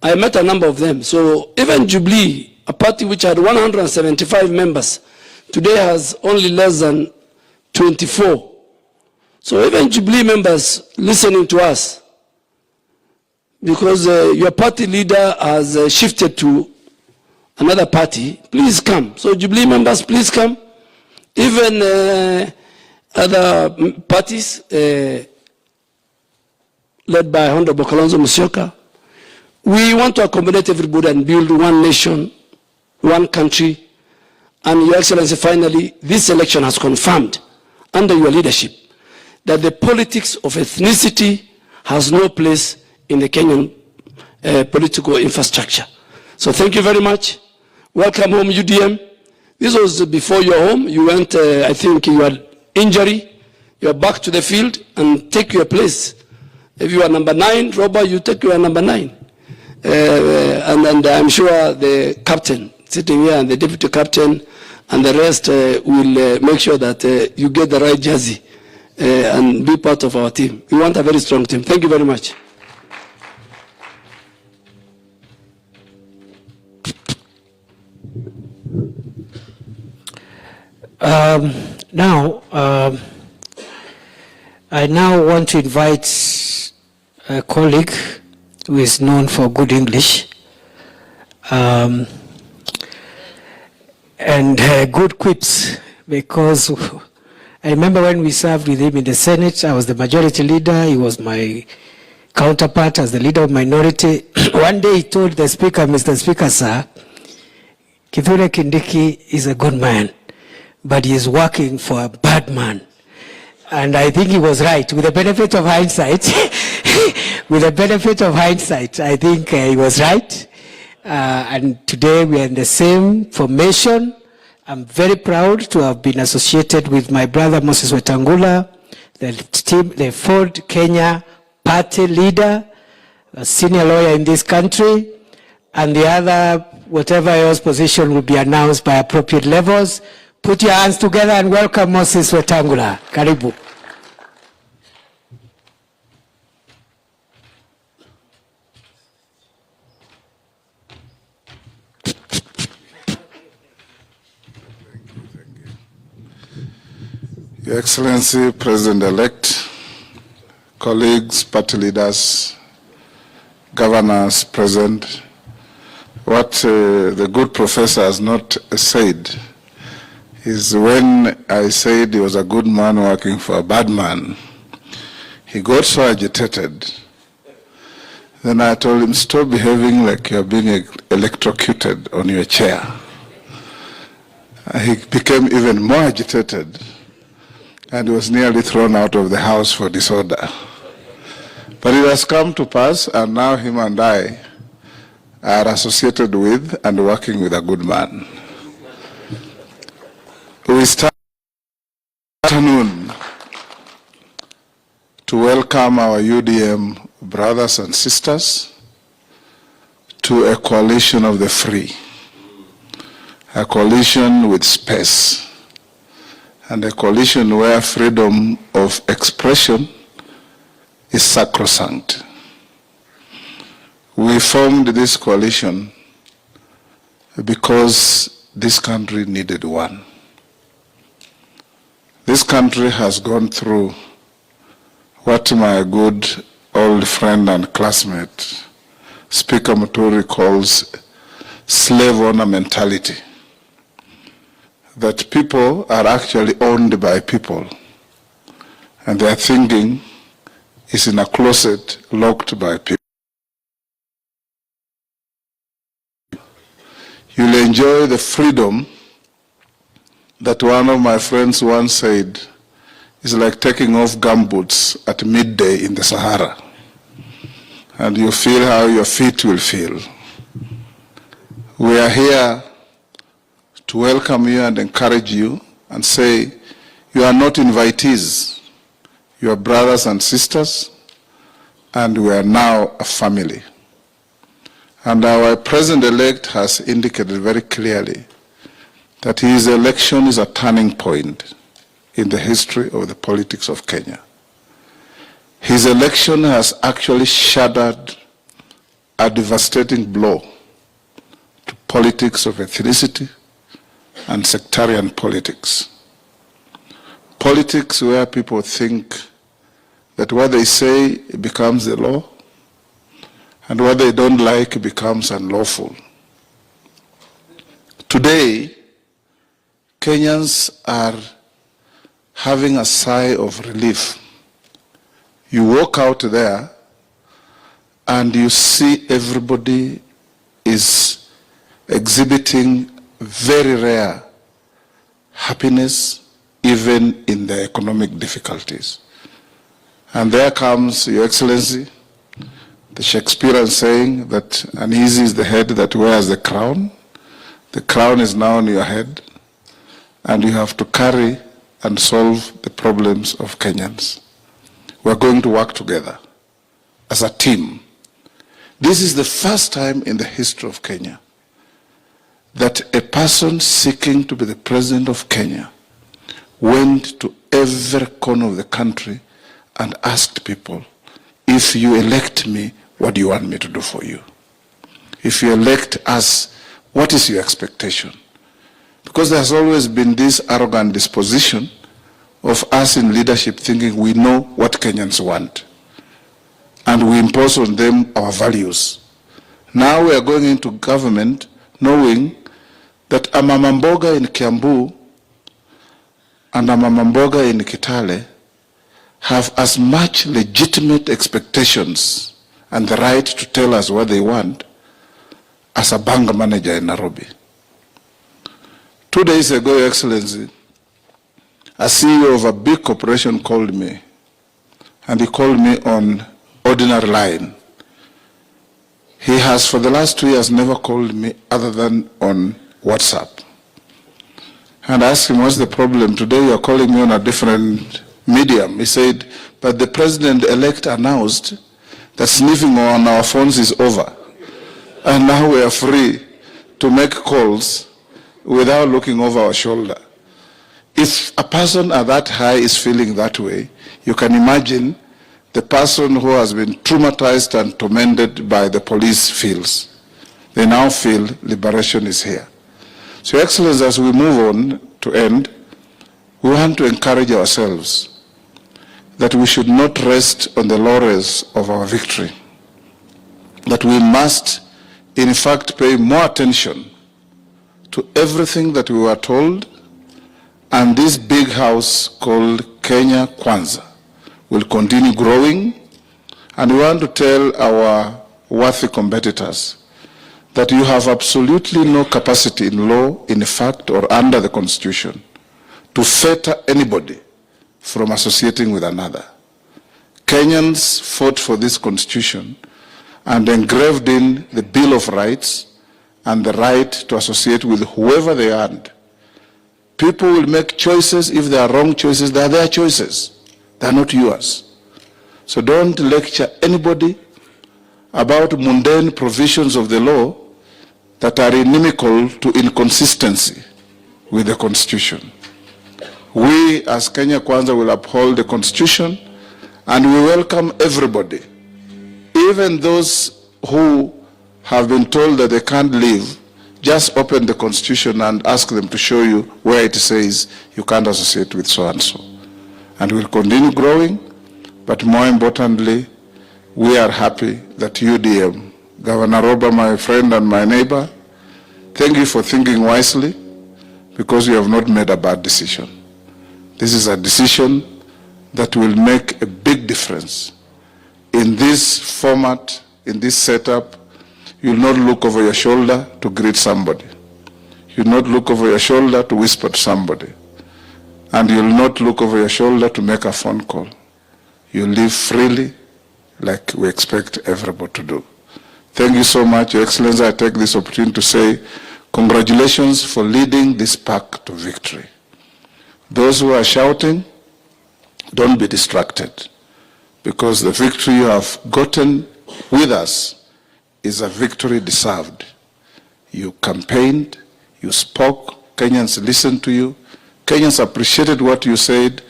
I met a number of them. So even Jubilee, a party which had 175 members, today has only less than 24. So even Jubilee members listening to us, because your party leader has shifted to another party, please come. So Jubilee members, please come. Even other parties led by Honorable Kalonzo Musyoka, we want to accommodate everybody and build one nation, one country. And Your Excellency, finally, this election has confirmed, under your leadership, that the politics of ethnicity has no place in the Kenyan political infrastructure. So thank you very much. Welcome home, UDM. This was before your home. You went, I think you had injury. You are back to the field and take your place. If you are number 9, Robert, you take your number 9. And I'm sure the captain sitting here and the deputy captain and the rest will make sure that you get the right jersey and be part of our team. We want a very strong team. Thank you very much. I now want to invite a colleague who is known for good English and good quips, because I remember when we served with him in the Senate, I was the majority leader, he was my counterpart as the leader of minority. One day he told the Speaker, Mr. Speaker, sir, Kithure Kindiki is a good man, but he is working for a bad man. And I think he was right. With the benefit of hindsight, I think he was right. And today we are in the same formation. I'm very proud to have been associated with my brother Moses Wetangula, the Ford Kenya party leader, a senior lawyer in this country, and the other, whatever else position will be announced by appropriate levels. Put your hands together and welcome Moses Wetangula. Karibu. Your Excellency, President-elect, colleagues, party leaders, governors present, what the good professor has not said is when I said he was a good man working for a bad man, he got so agitated. Then I told him, stop behaving like you're being electrocuted on your chair. He became even more agitated and was nearly thrown out of the house for disorder. But it has come to pass, and now him and I are associated with and working with a good man. We start this afternoon to welcome our UDM brothers and sisters to a coalition of the free, a coalition with space, and a coalition where freedom of expression is sacrosanct. We formed this coalition because this country needed one. This country has gone through what my good old friend and classmate, Speaker Muturi, calls slave owner mentality. That people are actually owned by people, and their thinking is in a closet locked by people. You'll enjoy the freedom that one of my friends once said is like taking off gumboots at midday in the Sahara, and you feel how your feet will feel. We are here to welcome you and encourage you and say you are not invitees, you are brothers and sisters, and we are now a family. And our President-elect has indicated very clearly that his election is a turning point in the history of the politics of Kenya. His election has actually shattered a devastating blow to politics of ethnicity and sectarian politics. Politics where people think that what they say becomes the law, and what they don't like becomes unlawful. Today, Kenyans are having a sigh of relief. You walk out there and you see everybody is exhibiting very rare happiness, even in the economic difficulties. And there comes Your Excellency, the Shakespearean saying that uneasy is the head that wears the crown. The crown is now on your head, and you have to carry and solve the problems of Kenyans. We're going to work together as a team. This is the first time in the history of Kenya that a person seeking to be the president of Kenya went to every corner of the country and asked people, if you elect me, what do you want me to do for you? If you elect us, what is your expectation? Because there has always been this arrogant disposition of us in leadership thinking we know what Kenyans want, and we impose on them our values. Now we are going into government knowing that a mama mboga in Kiambu and a mama mboga in Kitale have as much legitimate expectations and the right to tell us what they want as a bank manager in Nairobi. 2 days ago, Your Excellency, a CEO of a big corporation called me, and he called me on ordinary line. He has for the last 2 years never called me other than on WhatsApp. And I asked him, what's the problem? Today you're calling me on a different medium. He said, but the President-elect announced that sniffing on our phones is over. And now we are free to make calls without looking over our shoulder. If a person at that high is feeling that way, you can imagine the person who has been traumatized and tormented by the police feels. They now feel liberation is here. So, Your Excellency, as we move on to end, we want to encourage ourselves that we should not rest on the laurels of our victory. That we must, in fact, pay more attention to everything that we were told, and this big house called Kenya Kwanza will continue growing, and we want to tell our worthy competitors that you have absolutely no capacity in law, in fact, or under the Constitution to fetter anybody from associating with another. Kenyans fought for this constitution and engraved in the Bill of Rights and the right to associate with whoever they want. People will make choices. If they are wrong choices, they are their choices. They are not yours. So don't lecture anybody about mundane provisions of the law that are inimical to inconsistency with the Constitution. We as Kenya Kwanza will uphold the Constitution, and we welcome everybody, even those who have been told that they can't leave. Just open the Constitution and ask them to show you where it says you can't associate with so and so. And we'll continue growing, but more importantly, we are happy that UDM, Governor Roba, my friend and my neighbor, thank you for thinking wisely, because you have not made a bad decision. This is a decision that will make a big difference. In this format, in this setup, you'll not look over your shoulder to greet somebody. You'll not look over your shoulder to whisper to somebody. And you'll not look over your shoulder to make a phone call. You live freely, like we expect everybody to do. Thank you so much, Your Excellency. I take this opportunity to say congratulations for leading this pack to victory. Those who are shouting, don't be distracted, because the victory you have gotten with us is a victory deserved. You campaigned, you spoke, Kenyans listened to you, Kenyans appreciated what you said,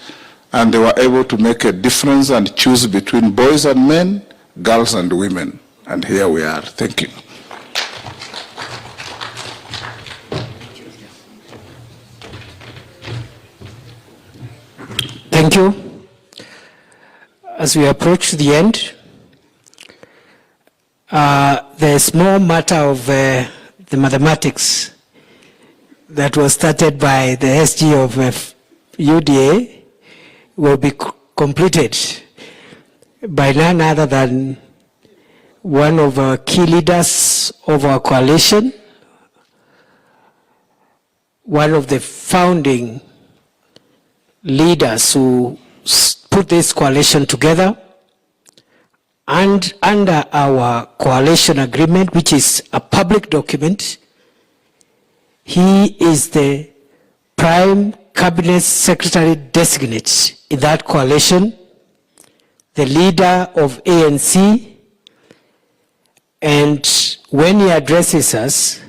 and they were able to make a difference and choose between boys and men, girls and women. And here we are. Thank you. Thank you. As we approach the end, the small matter of the mathematics that was started by the SG of UDA will be completed by none other than one of our key leaders of our coalition, one of the founding leaders who put this coalition together, and under our coalition agreement, which is a public document, he is the prime cabinet secretary designate in that coalition, the leader of ANC, and when he addresses us,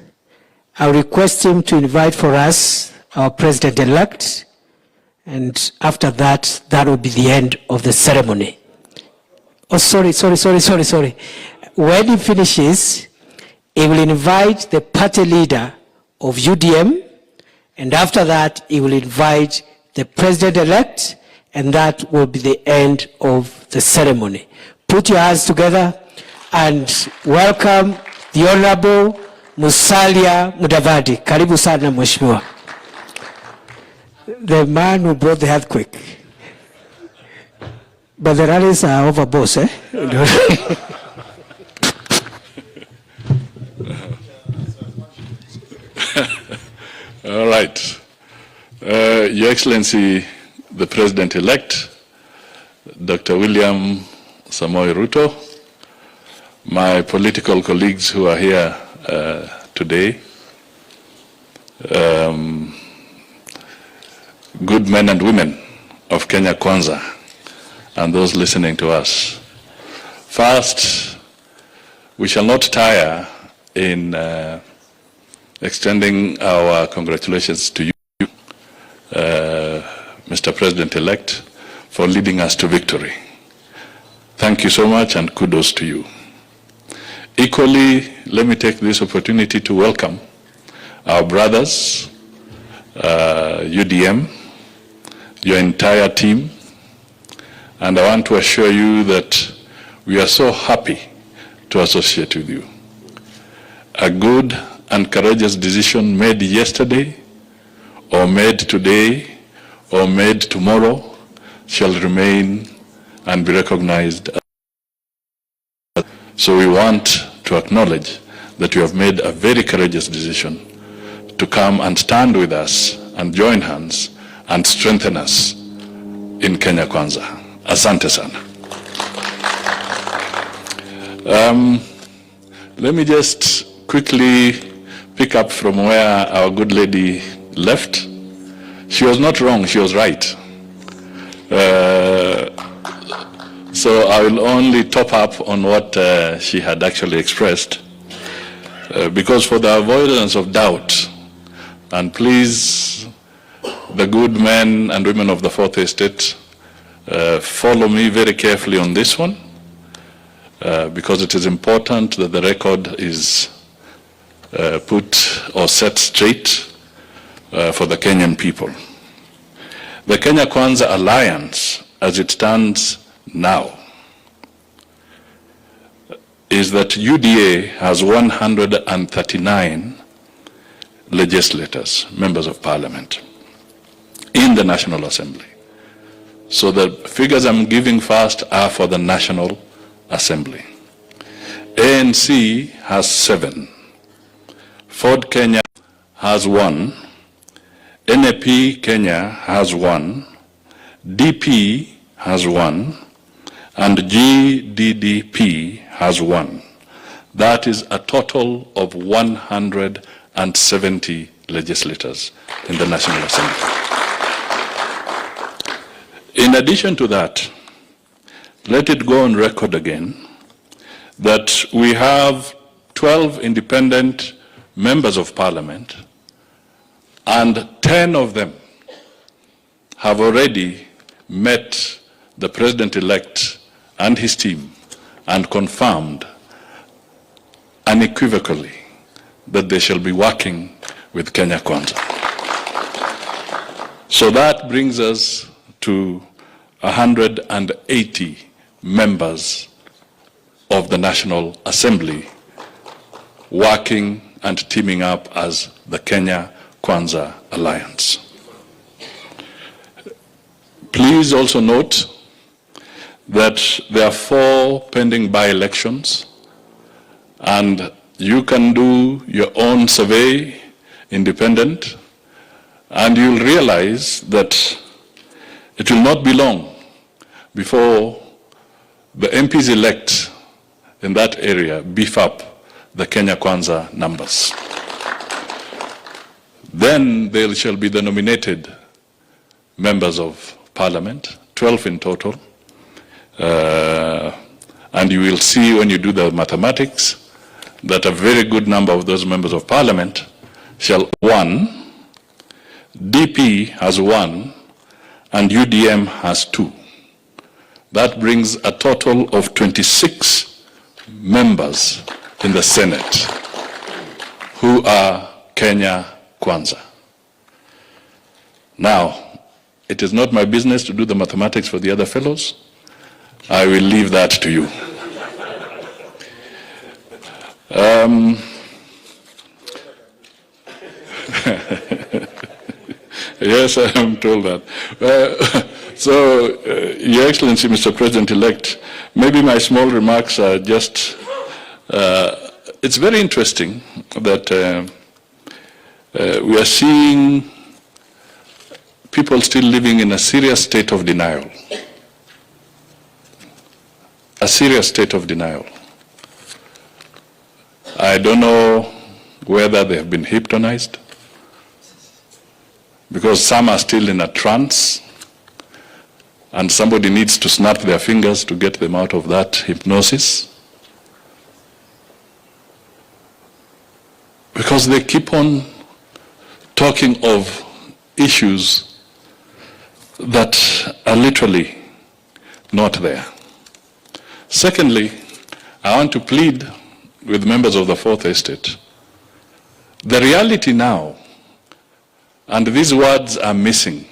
I request him to invite for us our president-elect, and after that, that will be the end of the ceremony. Oh, sorry. When he finishes, he will invite the party leader of UDM, and after that, he will invite the president-elect, and that will be the end of the ceremony. Put your hands together and welcome the Honorable Musalia Mudavadi. Karibu sana Mheshimiwa. The man who brought the earthquake. But the rallies are over, boss, eh? All right. Your Excellency, the President-elect, Dr. William Samoei Ruto, my political colleagues who are here today, good men and women of Kenya Kwanza, and those listening to us. First, we shall not tire in extending our congratulations to you, Mr. President-elect, for leading us to victory. Thank you so much, and kudos to you. Equally, let me take this opportunity to welcome our brothers, UDM, your entire team, and I want to assure you that we are so happy to associate with you. A good and courageous decision made yesterday, or made today, or made tomorrow, shall remain and be recognized. So we want to acknowledge that you have made a very courageous decision to come and stand with us and join hands and strengthen us in Kenya Kwanza. Asante sana. Let me just quickly pick up from where our good lady left. She was not wrong, she was right. So I will only top up on what she had actually expressed. Because for the avoidance of doubt, and please, the good men and women of the Fourth Estate, follow me very carefully on this one, because it is important that the record is put or set straight for the Kenyan people. The Kenya Kwanza Alliance, as it stands now, is that UDA has 139 legislators, members of parliament, in the National Assembly. So the figures I'm giving first are for the National Assembly. ANC has 7. Ford Kenya has 1. NAP Kenya has 1. DP has 1. And GDDP has 1. That is a total of 170 legislators in the National Assembly. In addition to that, let it go on record again that we have 12 independent members of parliament, and 10 of them have already met the president-elect and his team and confirmed unequivocally that they shall be working with Kenya Kwanza. So that brings us to 180 members of the National Assembly working and teaming up as the Kenya Kwanza Alliance. Please also note that there are 4 pending by-elections, and you can do your own survey, independent, and you'll realize that it will not be long before the MPs elect in that area beef up the Kenya Kwanza numbers. Then there shall be the nominated members of parliament, 12 in total. And you will see when you do the mathematics that a very good number of those members of parliament shall 1, DP has 1, and UDM has 2. That brings a total of 26 members in the Senate who are Kenya Kwanza. Now, it is not my business to do the mathematics for the other fellows. I will leave that to you. Yes, I am told that. Your Excellency, Mr. President-elect, maybe my small remarks are just, it's very interesting that we are seeing people still living in a serious state of denial. A serious state of denial. I don't know whether they have been hypnotized, because some are still in a trance, and somebody needs to snap their fingers to get them out of that hypnosis. Because they keep on talking of issues that are literally not there. Secondly, I want to plead with members of the Fourth Estate. The reality now, and these words are missing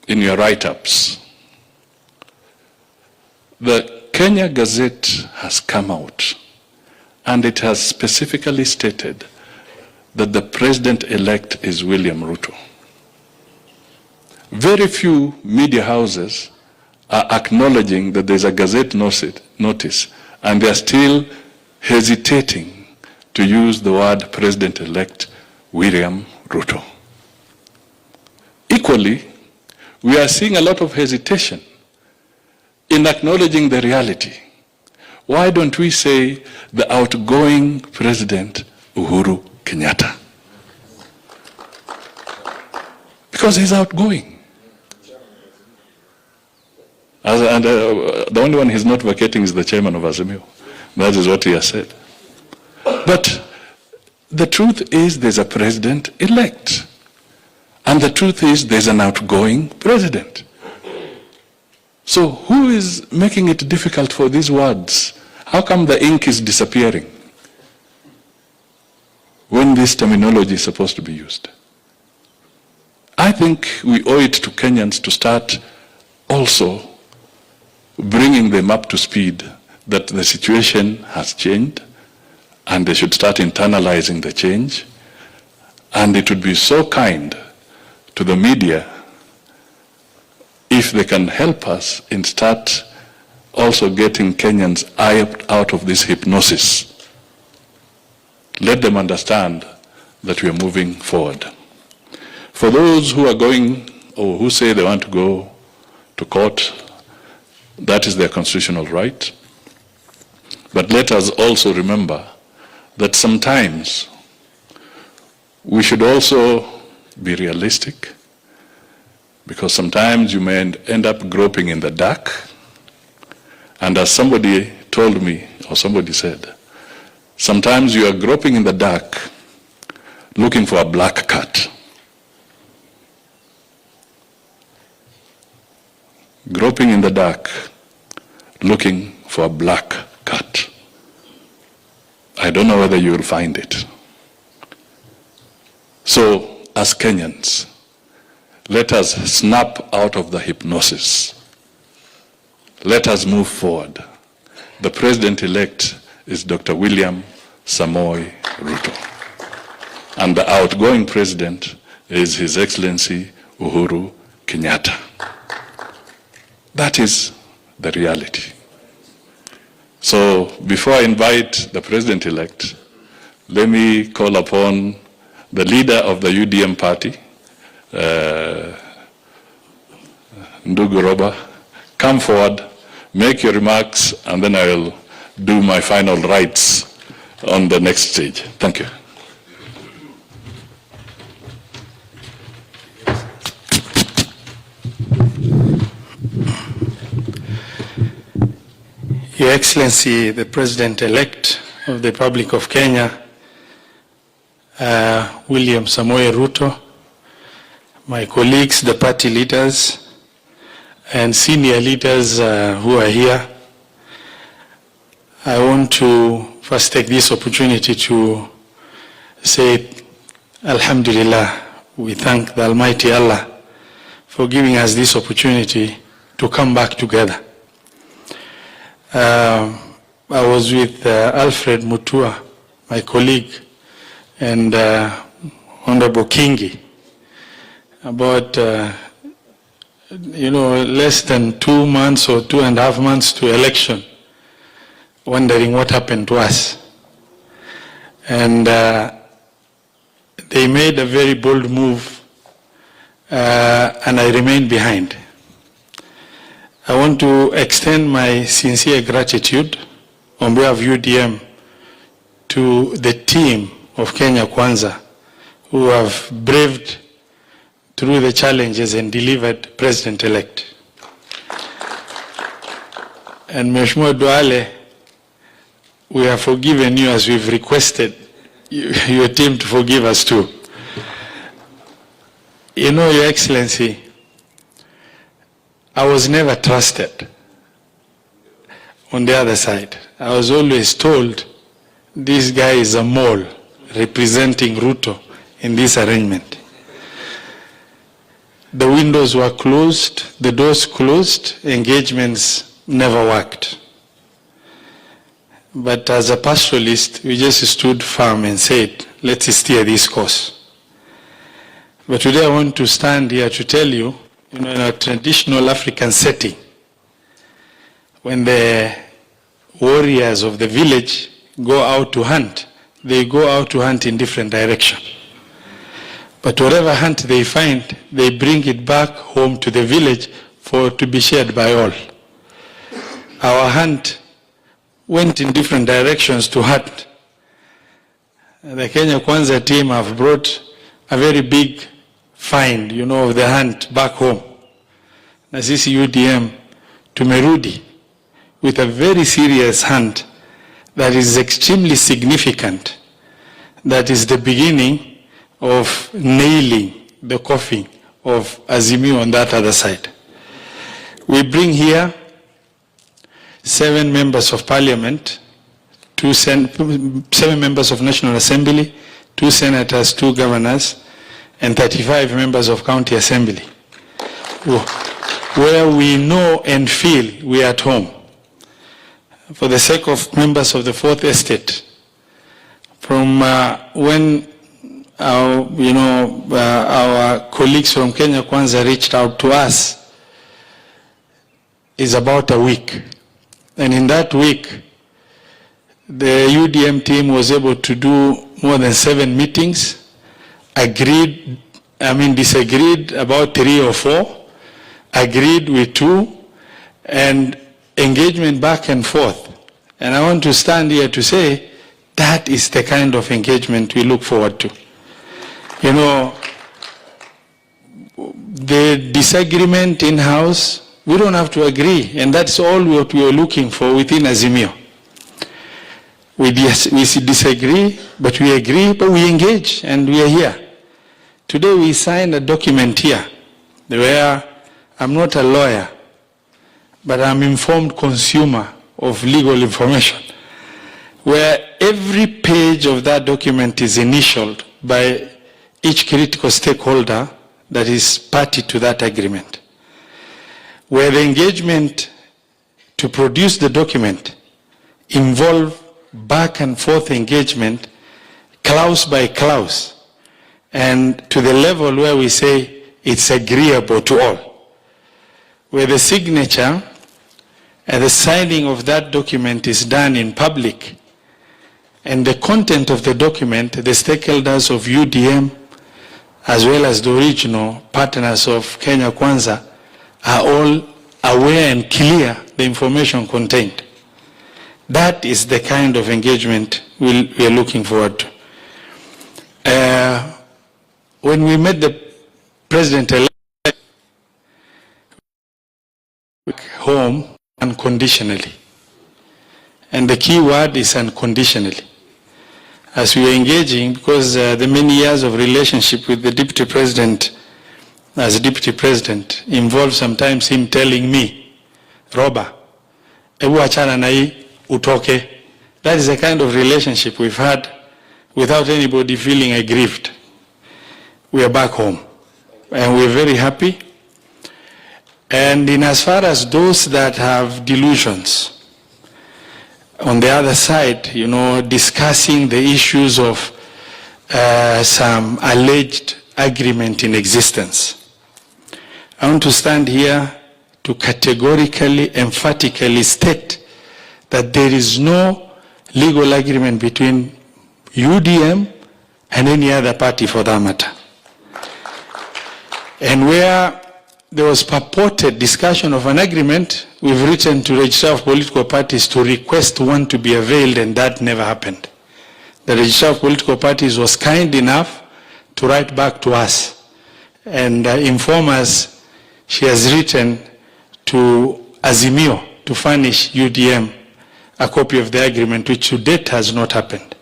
in your write-ups, the Kenya Gazette has come out and it has specifically stated that the president-elect is William Ruto. Very few media houses are acknowledging that there's a Gazette notice, and they're still hesitating to use the word President-elect William Ruto. Equally, we are seeing a lot of hesitation in acknowledging the reality. Why don't we say the outgoing President Uhuru Kenyatta? Because he's outgoing. The only one he's not vacating is the chairman of Azimio. That is what he has said. But the truth is there's a president-elect. And the truth is there's an outgoing president. So who is making it difficult for these words? How come the ink is disappearing when this terminology is supposed to be used? I think we owe it to Kenyans to start also bringing them up to speed that the situation has changed and they should start internalizing the change. And it would be so kind to the media if they can help us in start also getting Kenyans out of this hypnosis. Let them understand that we are moving forward. For those who are going or who say they want to go to court, that is their constitutional right. But let us also remember that sometimes we should also be realistic, because sometimes you may end up groping in the dark. And as somebody told me, or somebody said, sometimes you are groping in the dark looking for a black cat. Groping in the dark looking for a black cat. I don't know whether you will find it. So, as Kenyans, let us snap out of the hypnosis. Let us move forward. The president-elect is Dr. William Samoei Ruto. And the outgoing president is His Excellency Uhuru Kenyatta. That is the reality. So before I invite the president-elect, let me call upon the leader of the UDM party, Ndugu Roba. Come forward, make your remarks, and then I will do my final rites on the next stage. Thank you. Your Excellency, the President-elect of the Republic of Kenya, William Samoei Ruto, my colleagues, the party leaders, and senior leaders who are here, I want to first take this opportunity to say, Alhamdulillah, we thank the Almighty Allah for giving us this opportunity to come back together. I was with Alfred Mutua, my colleague, and Honorable Kingi, about less than 2 months or 2.5 months to election, wondering what happened to us. And they made a very bold move, and I remained behind. I want to extend my sincere gratitude on behalf of UDM to the team of Kenya Kwanza, who have braved through the challenges and delivered President-elect. And Mheshimiwa Duale, we have forgiven you as we've requested your team to forgive us too. You know, Your Excellency, I was never trusted on the other side. I was always told this guy is a mole representing Ruto in this arrangement. The windows were closed, the doors closed, engagements never worked. But as a pastoralist, we just stood firm and said, let's steer this course. But today I want to stand here to tell you, in a traditional African setting, when the warriors of the village go out to hunt, they go out to hunt in different directions. But whatever hunt they find, they bring it back home to the village to be shared by all. Our hunt went in different directions to hurt. The Kenya Kwanza team have brought a very big find, of the hunt back home. Na sisi UDM tumerudi with a very serious hunt that is extremely significant, that is the beginning of nailing the coffin of Azimio on that other side. We bring here 7 members of parliament, 7 members of National Assembly, 2 senators, 2 governors, and 35 members of county assembly, where we know and feel we are at home. For the sake of members of the Fourth Estate, from when our colleagues from Kenya Kwanza reached out to us, is about a week. And in that week, the UDM team was able to do more than 7 meetings, disagreed about 3 or 4, agreed with 2, and engagement back and forth. And I want to stand here to say that is the kind of engagement we look forward to. The disagreement in-house, we don't have to agree, and that's all what we are looking for within Azimio. We disagree, but we agree, but we engage, and we are here. Today we signed a document here where I'm not a lawyer, but I'm informed consumer of legal information, where every page of that document is initialed by each critical stakeholder that is party to that agreement, where the engagement to produce the document involve back and forth engagement, clause by clause, and to the level where we say it's agreeable to all, where the signature and the signing of that document is done in public, and the content of the document, the stakeholders of UDM, as well as the original partners of Kenya Kwanza, are all aware and clear the information contained. That is the kind of engagement we are looking forward to. When we met the president-elect home unconditionally, and the key word is unconditionally. As we are engaging, because the many years of relationship with the deputy president as deputy president involves sometimes him telling me, Roba, ebu achana na hii utoke. That is the kind of relationship we've had without anybody feeling aggrieved. We are back home, and we're very happy. And in as far as those that have delusions, on the other side, discussing the issues of some alleged agreement in existence, I want to stand here to categorically, emphatically state that there is no legal agreement between UDM and any other party for that matter. And where there was purported discussion of an agreement, we've written to Registrar of Political Parties to request one to be availed, and that never happened. The Registrar of Political Parties was kind enough to write back to us and inform us she has written to Azimio to furnish UDM a copy of the agreement, which to date has not happened.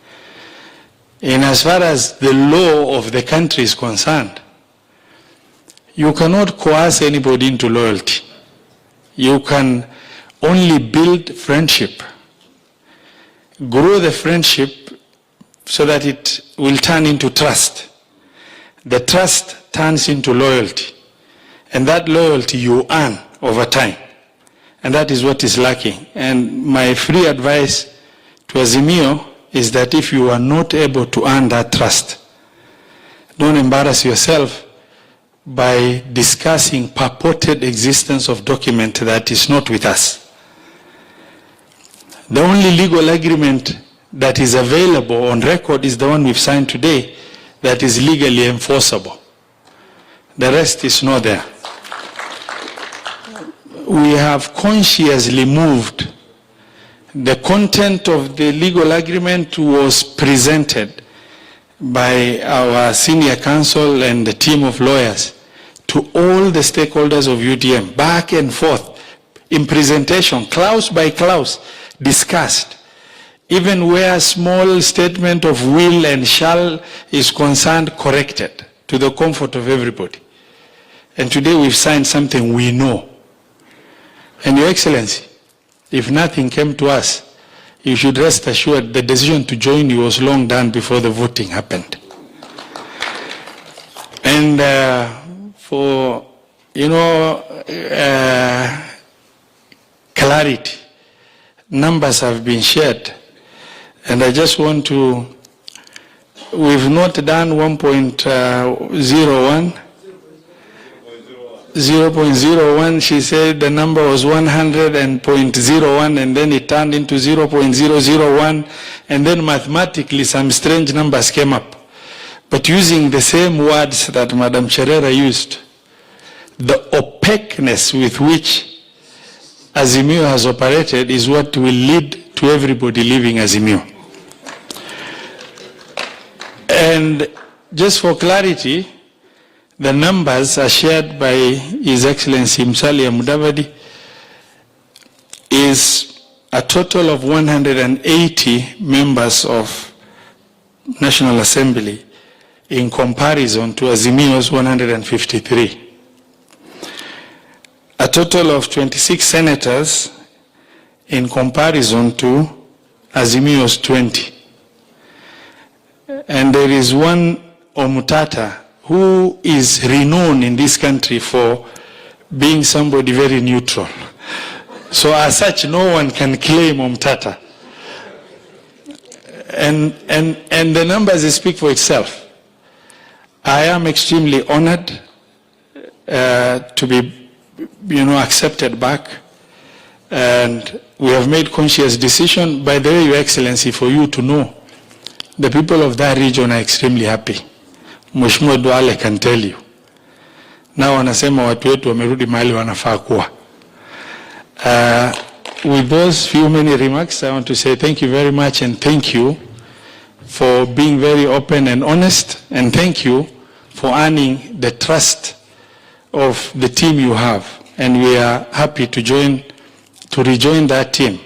And as far as the law of the country is concerned, you cannot coerce anybody into loyalty. You can only build friendship, grow the friendship so that it will turn into trust. The trust turns into loyalty, and that loyalty you earn over time. And that is what is lacking. And my free advice to Azimio is that if you are not able to earn that trust, don't embarrass yourself by discussing purported existence of document that is not with us. The only legal agreement that is available on record is the one we've signed today that is legally enforceable. The rest is not there. We have consciously moved The content of the legal agreement was presented by our senior counsel and the team of lawyers to all the stakeholders of UDM, back and forth, in presentation, clause by clause, discussed. Even where a small statement of will and shall is concerned, corrected to the comfort of everybody. And today we've signed something we know. And Your Excellency, if nothing came to us, you should rest assured the decision to join you was long done before the voting happened. And for, clarity, numbers have been shared. And I just want to, we've not done 1.01. 0.01, she said the number was 100 and 0.01, and then it turned into 0.001, and then mathematically some strange numbers came up. But using the same words that Madam Cherera used, the opaqueness with which Azimio has operated is what will lead to everybody leaving Azimio. And just for clarity, the numbers are shared by His Excellency Musalia Mudavadi, is a total of 180 members of National Assembly in comparison to Azimio's 153. A total of 26 senators in comparison to Azimio's 20. And there is one Omutata who is renowned in this country for being somebody very neutral. So as such, no one can claim Omtata. And the numbers speak for itself. I am extremely honored to be, accepted back. And we have made conscious decision. By the way, Your Excellency, for you to know, the people of that region are extremely happy. Mheshimiwa Duale can tell you. Now wanasema watu wetu wamerudi mahali wanafaa kuwa. With those few many remarks, I want to say thank you very much, and thank you for being very open and honest, and thank you for earning the trust of the team you have. And we are happy to rejoin that team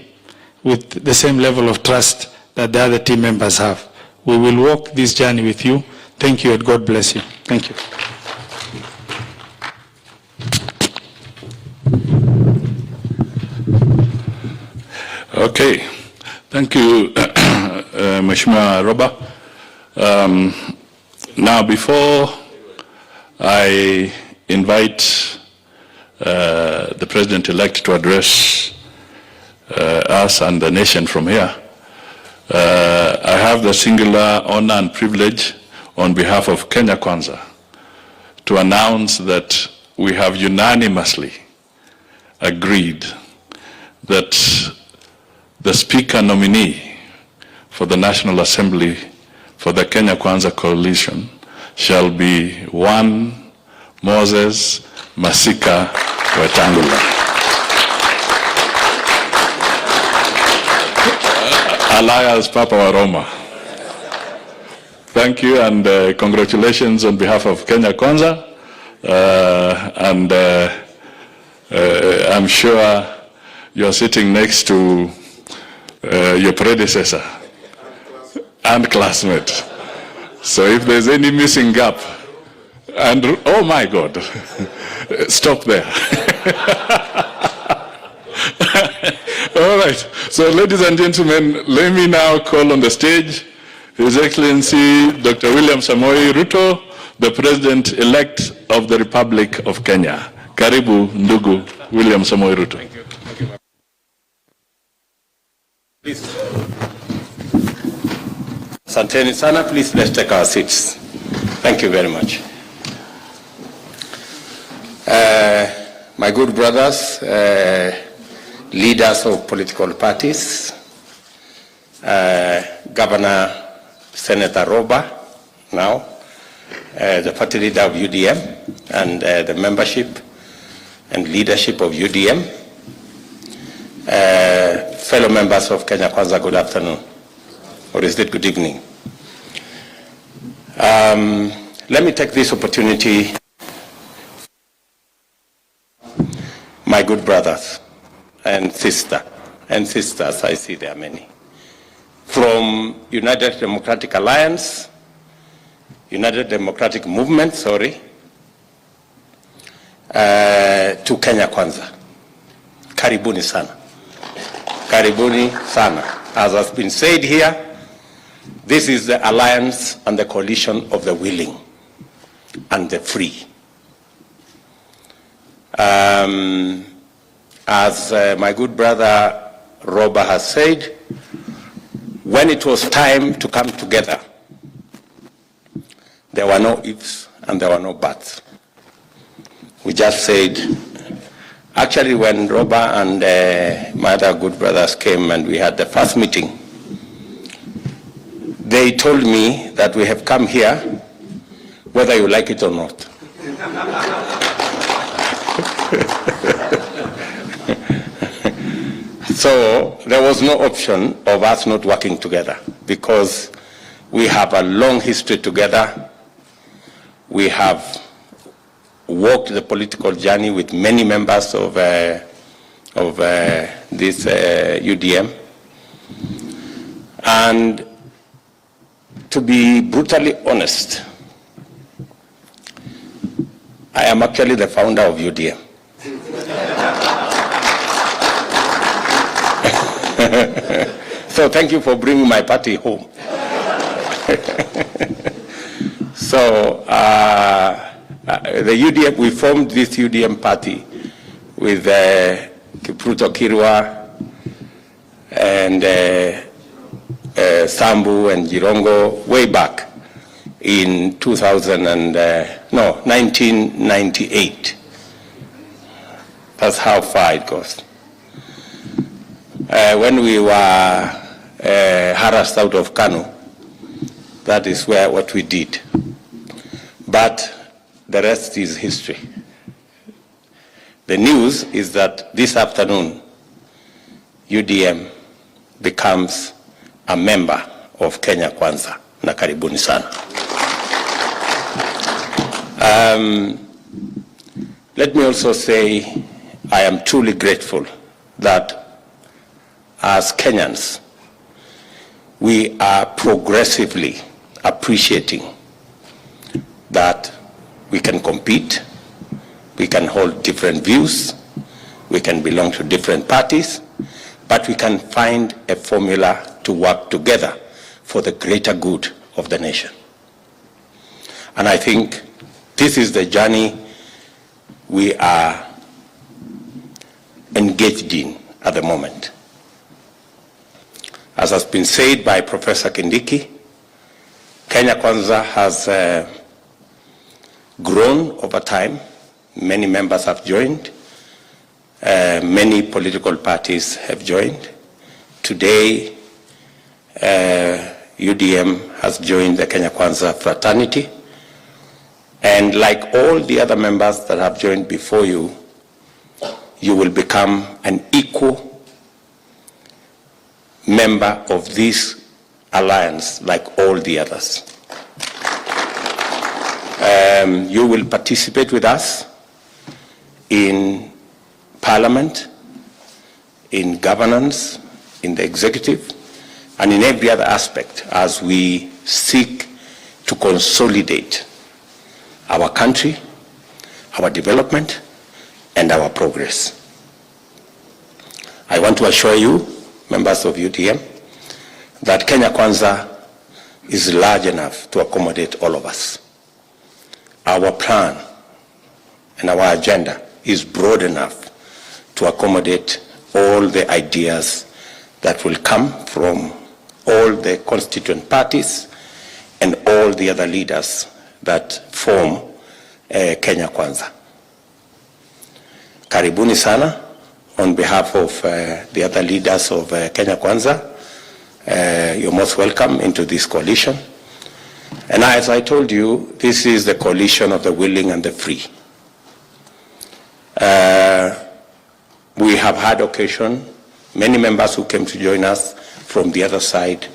with the same level of trust that the other team members have. We will walk this journey with you. Thank you, and God bless you. Thank you. Okay. Thank you, Mheshimiwa Roba. Now, before I invite the President-elect to address us and the nation from here, I have the singular honor and privilege on behalf of Kenya Kwanza to announce that we have unanimously agreed that the Speaker nominee for the National Assembly for the Kenya Kwanza Coalition shall be one Moses Masika Wetangula. Alias Papa Waroma. Thank you, and congratulations on behalf of Kenya Kwanza. I'm sure you're sitting next to your predecessor and classmate. So if there's any missing gap, and oh my God, stop there. All right. So ladies and gentlemen, let me now call on the stage His Excellency Dr. William Samoei Ruto, the President-elect of the Republic of Kenya. Karibu, ndugu William Samoei Ruto. Thank you. Thank you. Please. Asanteni sana. Please, let's take our seats. Thank you very much. My good brothers, leaders of political parties, Governor Senator Roba, now, the party leader of UDM, and the membership and leadership of UDM, fellow members of Kenya Kwanza, good afternoon. Or is it good evening? Let me take this opportunity, my good brothers and sisters, I see there are many, from United Democratic Alliance, United Democratic Movement, to Kenya Kwanza. Karibuni sana. Karibuni sana. As has been said here, this is the alliance and the coalition of the willing and the free. As my good brother Roba has said, when it was time to come together, there were no ifs and there were no buts. We just said, actually when Roba and my other good brothers came and we had the first meeting, they told me that we have come here whether you like it or not. So there was no option of us not working together because we have a long history together. We have walked the political journey with many members of this UDM. And to be brutally honest, I am actually the founder of UDM. So thank you for bringing my party home. So the UDM, we formed this UDM party with Ruto Kirwa and Sambu and Jirongo way back in 1998. That's how far it goes. When we were harassed out of Kanu, that is what we did. But the rest is history. The news is that this afternoon, UDM becomes a member of Kenya Kwanza. Na karibuni sana. Let me also say I am truly grateful that as Kenyans, we are progressively appreciating that we can compete, we can hold different views, we can belong to different parties, but we can find a formula to work together for the greater good of the nation. And I think this is the journey we are engaged in at the moment. As has been said by Professor Kindiki, Kenya Kwanza has grown over time. Many members have joined. Many political parties have joined. Today, UDM has joined the Kenya Kwanza fraternity. And like all the other members that have joined before you, you will become an equal member of this alliance like all the others. You will participate with us in parliament, in governance, in the executive, and in every other aspect as we seek to consolidate our country, our development, and our progress. I want to assure you, members of UDM, that Kenya Kwanza is large enough to accommodate all of us. Our plan and our agenda is broad enough to accommodate all the ideas that will come from all the constituent parties and all the other leaders that form Kenya Kwanza. Karibuni sana on behalf of the other leaders of Kenya Kwanza. You're most welcome into this coalition. And as I told you, this is the coalition of the willing and the free. We have had occasion many members who came to join us from the other side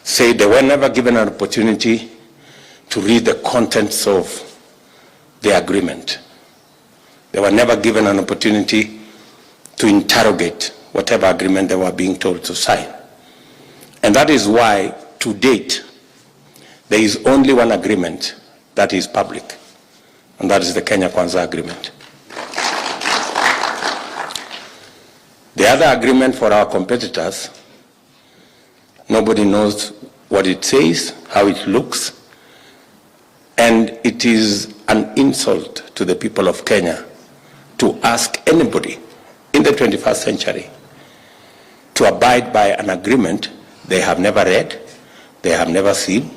say they were never given an opportunity to read the contents of the agreement. They were never given an opportunity to interrogate whatever agreement they were being told to sign. And that is why, to date, there is only one agreement that is public, and that is the Kenya Kwanza Agreement. The other agreement for our competitors, nobody knows what it says, how it looks, and it is an insult to the people of Kenya to ask anybody in the 21st century to abide by an agreement they have never read, they have never seen,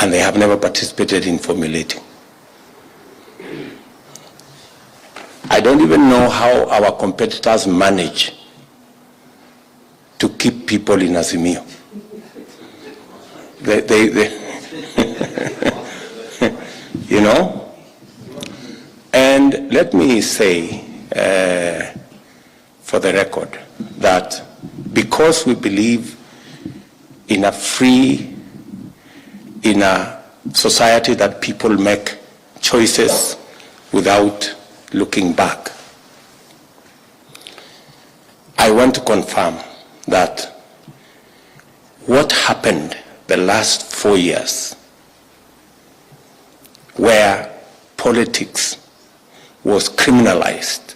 and they have never participated in formulating. I don't even know how our competitors manage to keep people in Azimio. They you know? And let me say, for the record, that because we believe in a society that people make choices without looking back, I want to confirm that what happened the last 4 years, where politics was criminalized,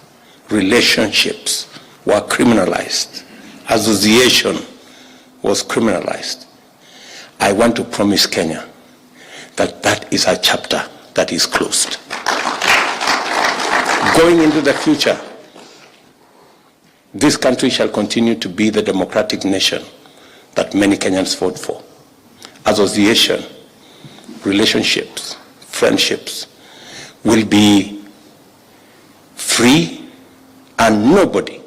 relationships were criminalized, association was criminalized, I want to promise Kenya that that is a chapter that is closed. Going into the future, this country shall continue to be the democratic nation that many Kenyans fought for. Association, relationships, friendships will be free, and nobody,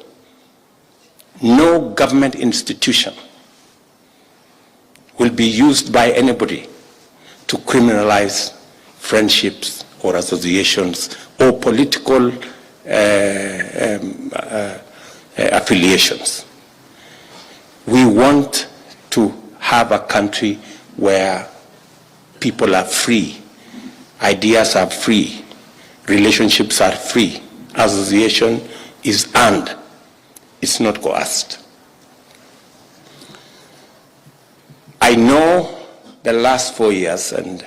no government institution will be used by anybody to criminalize friendships or associations or political affiliations. We want to have a country where people are free, ideas are free, relationships are free, association is earned, it's not coerced. I know the last 4 years, and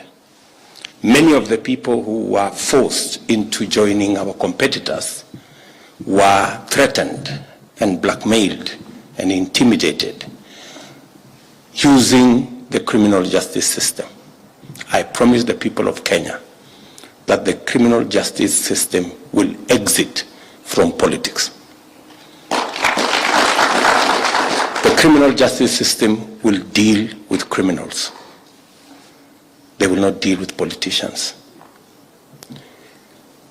many of the people who were forced into joining our competitors were threatened and blackmailed and intimidated using the criminal justice system. I promise the people of Kenya that the criminal justice system will exit from politics. The criminal justice system will deal with criminals. They will not deal with politicians.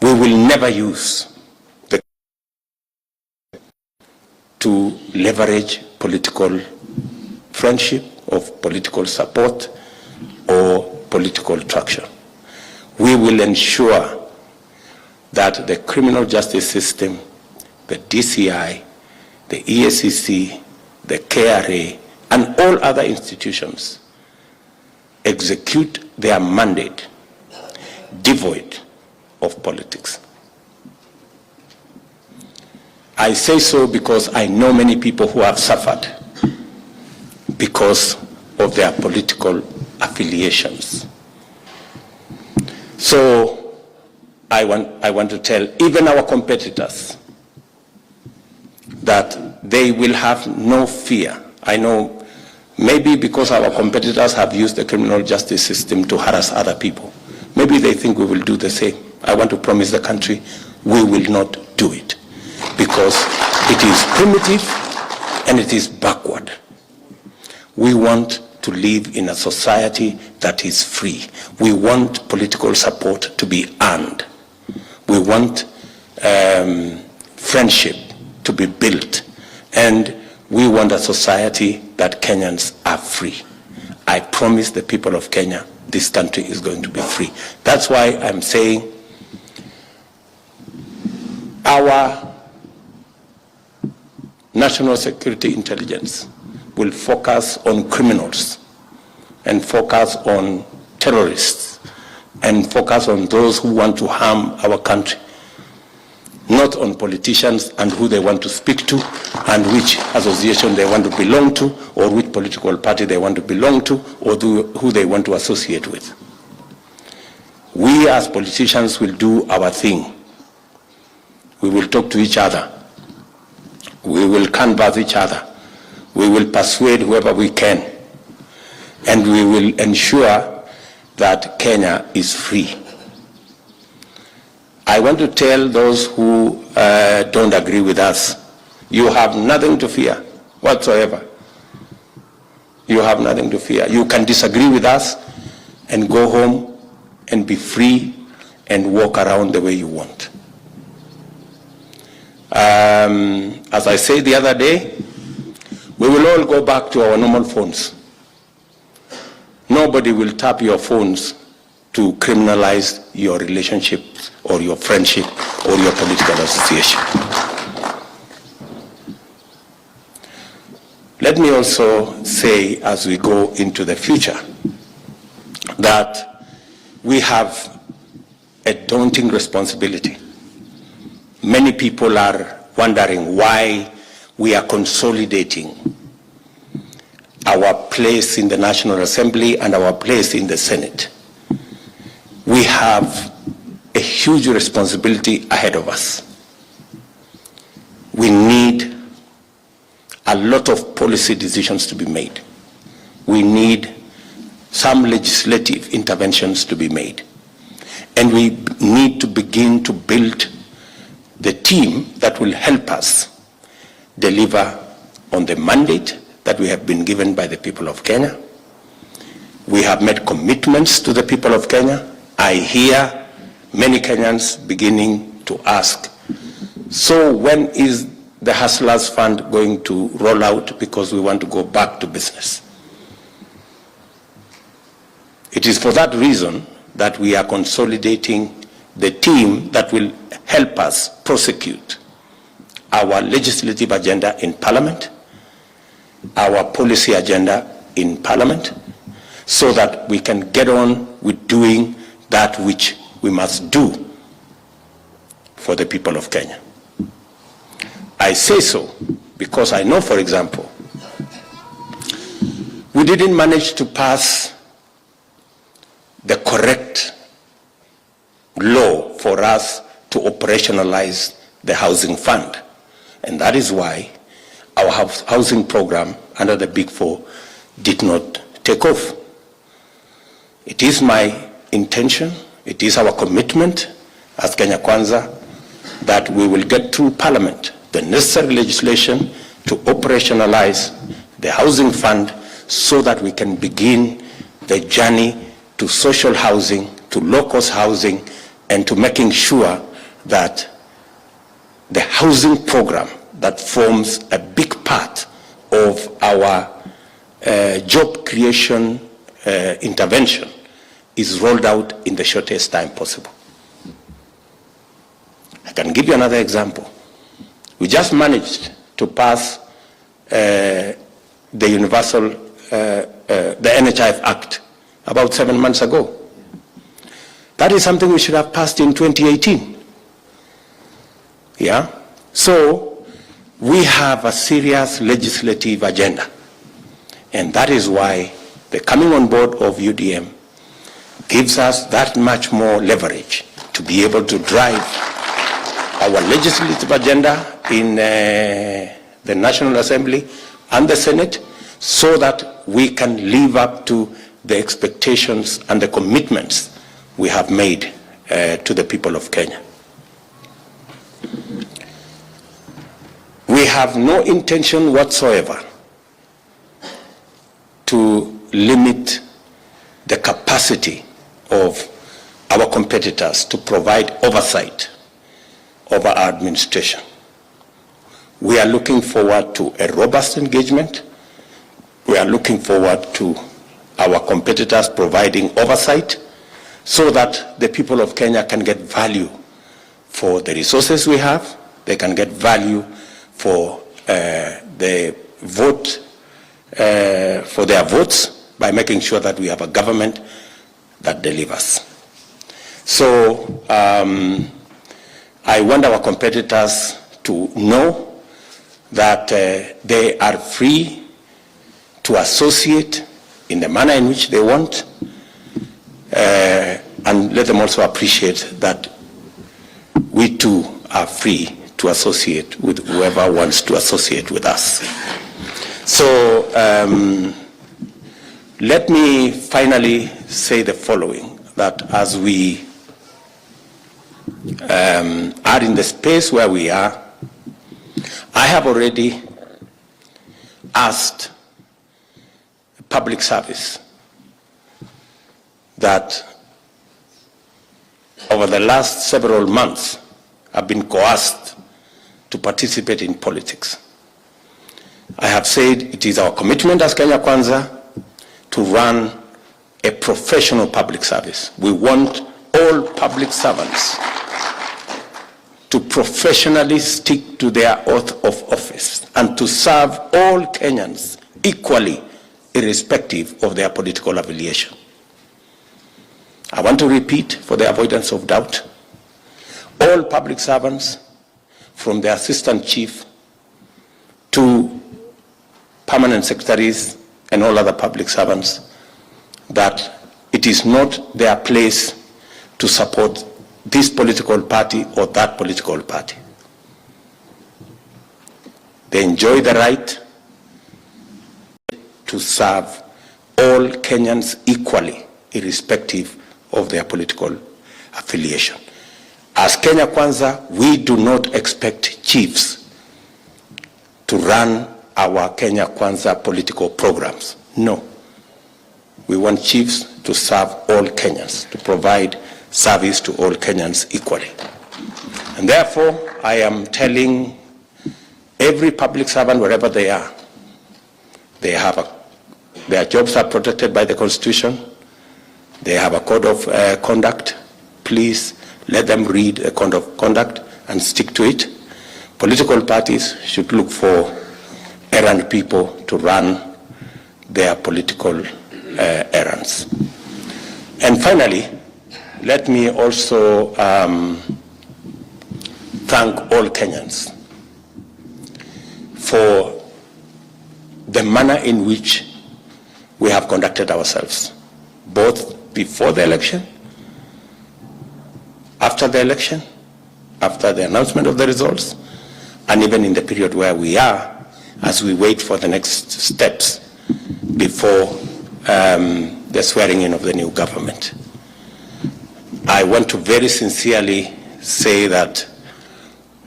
We will never use the to leverage political friendship, of political support, or political traction. We will ensure that the criminal justice system, the DCI, the EACC, the KRA, and all other institutions execute their mandate devoid of politics. I say so because I know many people who have suffered because of their political affiliations. So I want to tell even our competitors that they will have no fear. I know maybe because our competitors have used the criminal justice system to harass other people, maybe they think we will do the same. I want to promise the country we will not do it, because it is primitive and it is backward. We want to live in a society that is free. We want political support to be earned. We want friendship to be built. And we want a society that Kenyans are free. I promise the people of Kenya this country is going to be free. That's why I'm saying national security intelligence will focus on criminals and focus on terrorists and focus on those who want to harm our country, not on politicians and who they want to speak to and which association they want to belong to or which political party they want to belong to or who they want to associate with. We as politicians will do our thing. We will talk to each other. We will canvass each other. We will persuade whoever we can. And we will ensure that Kenya is free. I want to tell those who don't agree with us, you have nothing to fear whatsoever. You have nothing to fear. You can disagree with us and go home and be free and walk around the way you want. As I said the other day, we will all go back to our normal phones. Nobody will tap your phones to criminalize your relationship or your friendship or your political association. Let me also say, as we go into the future, that we have a daunting responsibility. Many people are wondering why we are consolidating our place in the National Assembly and our place in the Senate. We have a huge responsibility ahead of us. We need a lot of policy decisions to be made. We need some legislative interventions to be made. And we need to begin to build the team that will help us deliver on the mandate that we have been given by the people of Kenya. We have made commitments to the people of Kenya. I hear many Kenyans beginning to ask, so when is the Hustlers Fund going to roll out because we want to go back to business? It is for that reason that we are consolidating the team that will help us prosecute our legislative agenda in Parliament, our policy agenda in Parliament, so that we can get on with doing that which we must do for the people of Kenya. I say so because I know, for example, we didn't manage to pass the correct law for us to operationalize the housing fund. And that is why our housing program under the Big Four did not take off. It is my intention, it is our commitment as Kenya Kwanza that we will get through Parliament the necessary legislation to operationalize the housing fund so that we can begin the journey to social housing, to low-cost housing, and to making sure that the housing program that forms a big part of our job creation intervention is rolled out in the shortest time possible. I can give you another example. We just managed to pass the Universal, the NHIF Act about 7 months ago. That is something we should have passed in 2018. Yeah? So we have a serious legislative agenda. And that is why the coming on board of UDM gives us that much more leverage to be able to drive our legislative agenda in the National Assembly and the Senate so that we can live up to the expectations and the commitments we have made to the people of Kenya. We have no intention whatsoever to limit the capacity of our competitors to provide oversight over our administration. We are looking forward to a robust engagement. We are looking forward to our competitors providing oversight so that the people of Kenya can get value for the resources we have. They can get value for the vote for their votes by making sure that we have a government that delivers. So I want our competitors to know that they are free to associate in the manner in which they want, and let them also appreciate that we too are free to associate with whoever wants to associate with us. So let me finally say the following, that as we are in the space where we are, I have already asked public service that over the last several months have been coerced to participate in politics. I have said it is our commitment as Kenya Kwanza to run a professional public service. We want all public servants to professionally stick to their oath of office and to serve all Kenyans equally, irrespective of their political affiliation. I want to repeat, for the avoidance of doubt, all public servants, from the assistant chief to permanent secretaries and all other public servants, that it is not their place to support this political party or that political party. They enjoy the right to serve all Kenyans equally, irrespective of their political affiliation. As Kenya Kwanza, we do not expect chiefs to run our Kenya Kwanza political programs. No. We want chiefs to serve all Kenyans, to provide service to all Kenyans equally. And therefore, I am telling every public servant, wherever they are, their jobs are protected by the Constitution. They have a code of conduct. Please let them read the code of conduct and stick to it. Political parties should look for errand people to run their political errands. And finally, let me also thank all Kenyans for the manner in which we have conducted ourselves, both before the election, after the election, after the announcement of the results, and even in the period where we are as we wait for the next steps before the swearing in of the new government. I want to very sincerely say that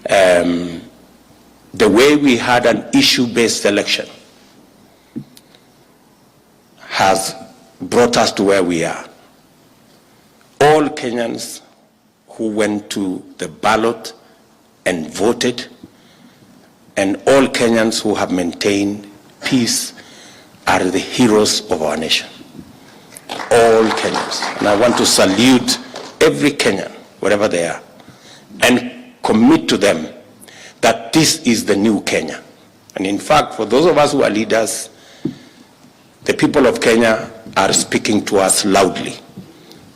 the way we had an issue-based election has brought us to where we are. All Kenyans who went to the ballot and voted, and all Kenyans who have maintained peace are the heroes of our nation. All Kenyans. And I want to salute every Kenyan, wherever they are, and commit to them that this is the new Kenya. And in fact, for those of us who are leaders, the people of Kenya are speaking to us loudly,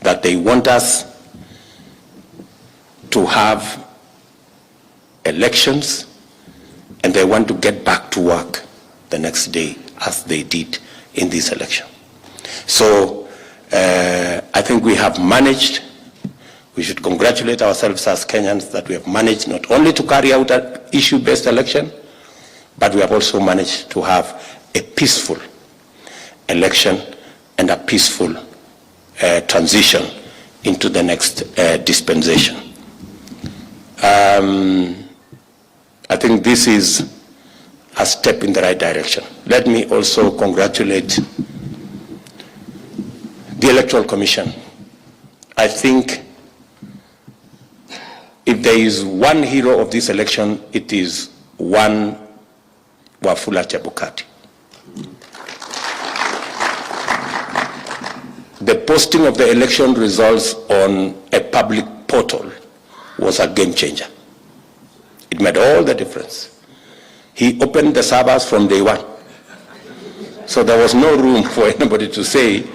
that they want us to have elections, and they want to get back to work the next day as they did in this election. So I think we have managed. We should congratulate ourselves as Kenyans that we have managed not only to carry out an issue-based election, but we have also managed to have a peaceful election and a peaceful transition into the next dispensation. I think this is a step in the right direction. Let me also congratulate the Electoral Commission. I think if there is one hero of this election, it is one Wafula Chebukati. The posting of the election results on a public portal was a game changer. It made all the difference. He opened the servers from day one. So there was no room for anybody to say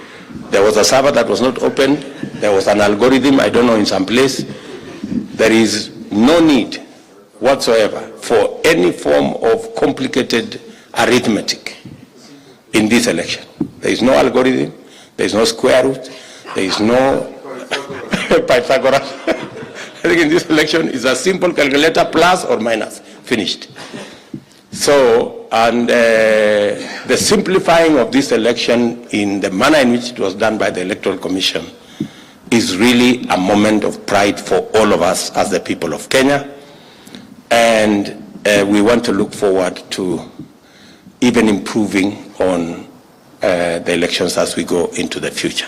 there was a server that was not opened, there was an algorithm, I don't know, in some place. There is no need whatsoever for any form of complicated arithmetic in this election. There is no algorithm, there is no square root, there is no Pythagoras. I think in this election is a simple calculator, plus or minus, finished. So, and the simplifying of this election in the manner in which it was done by the Electoral Commission is really a moment of pride for all of us as the people of Kenya. And we want to look forward to even improving on the elections as we go into the future.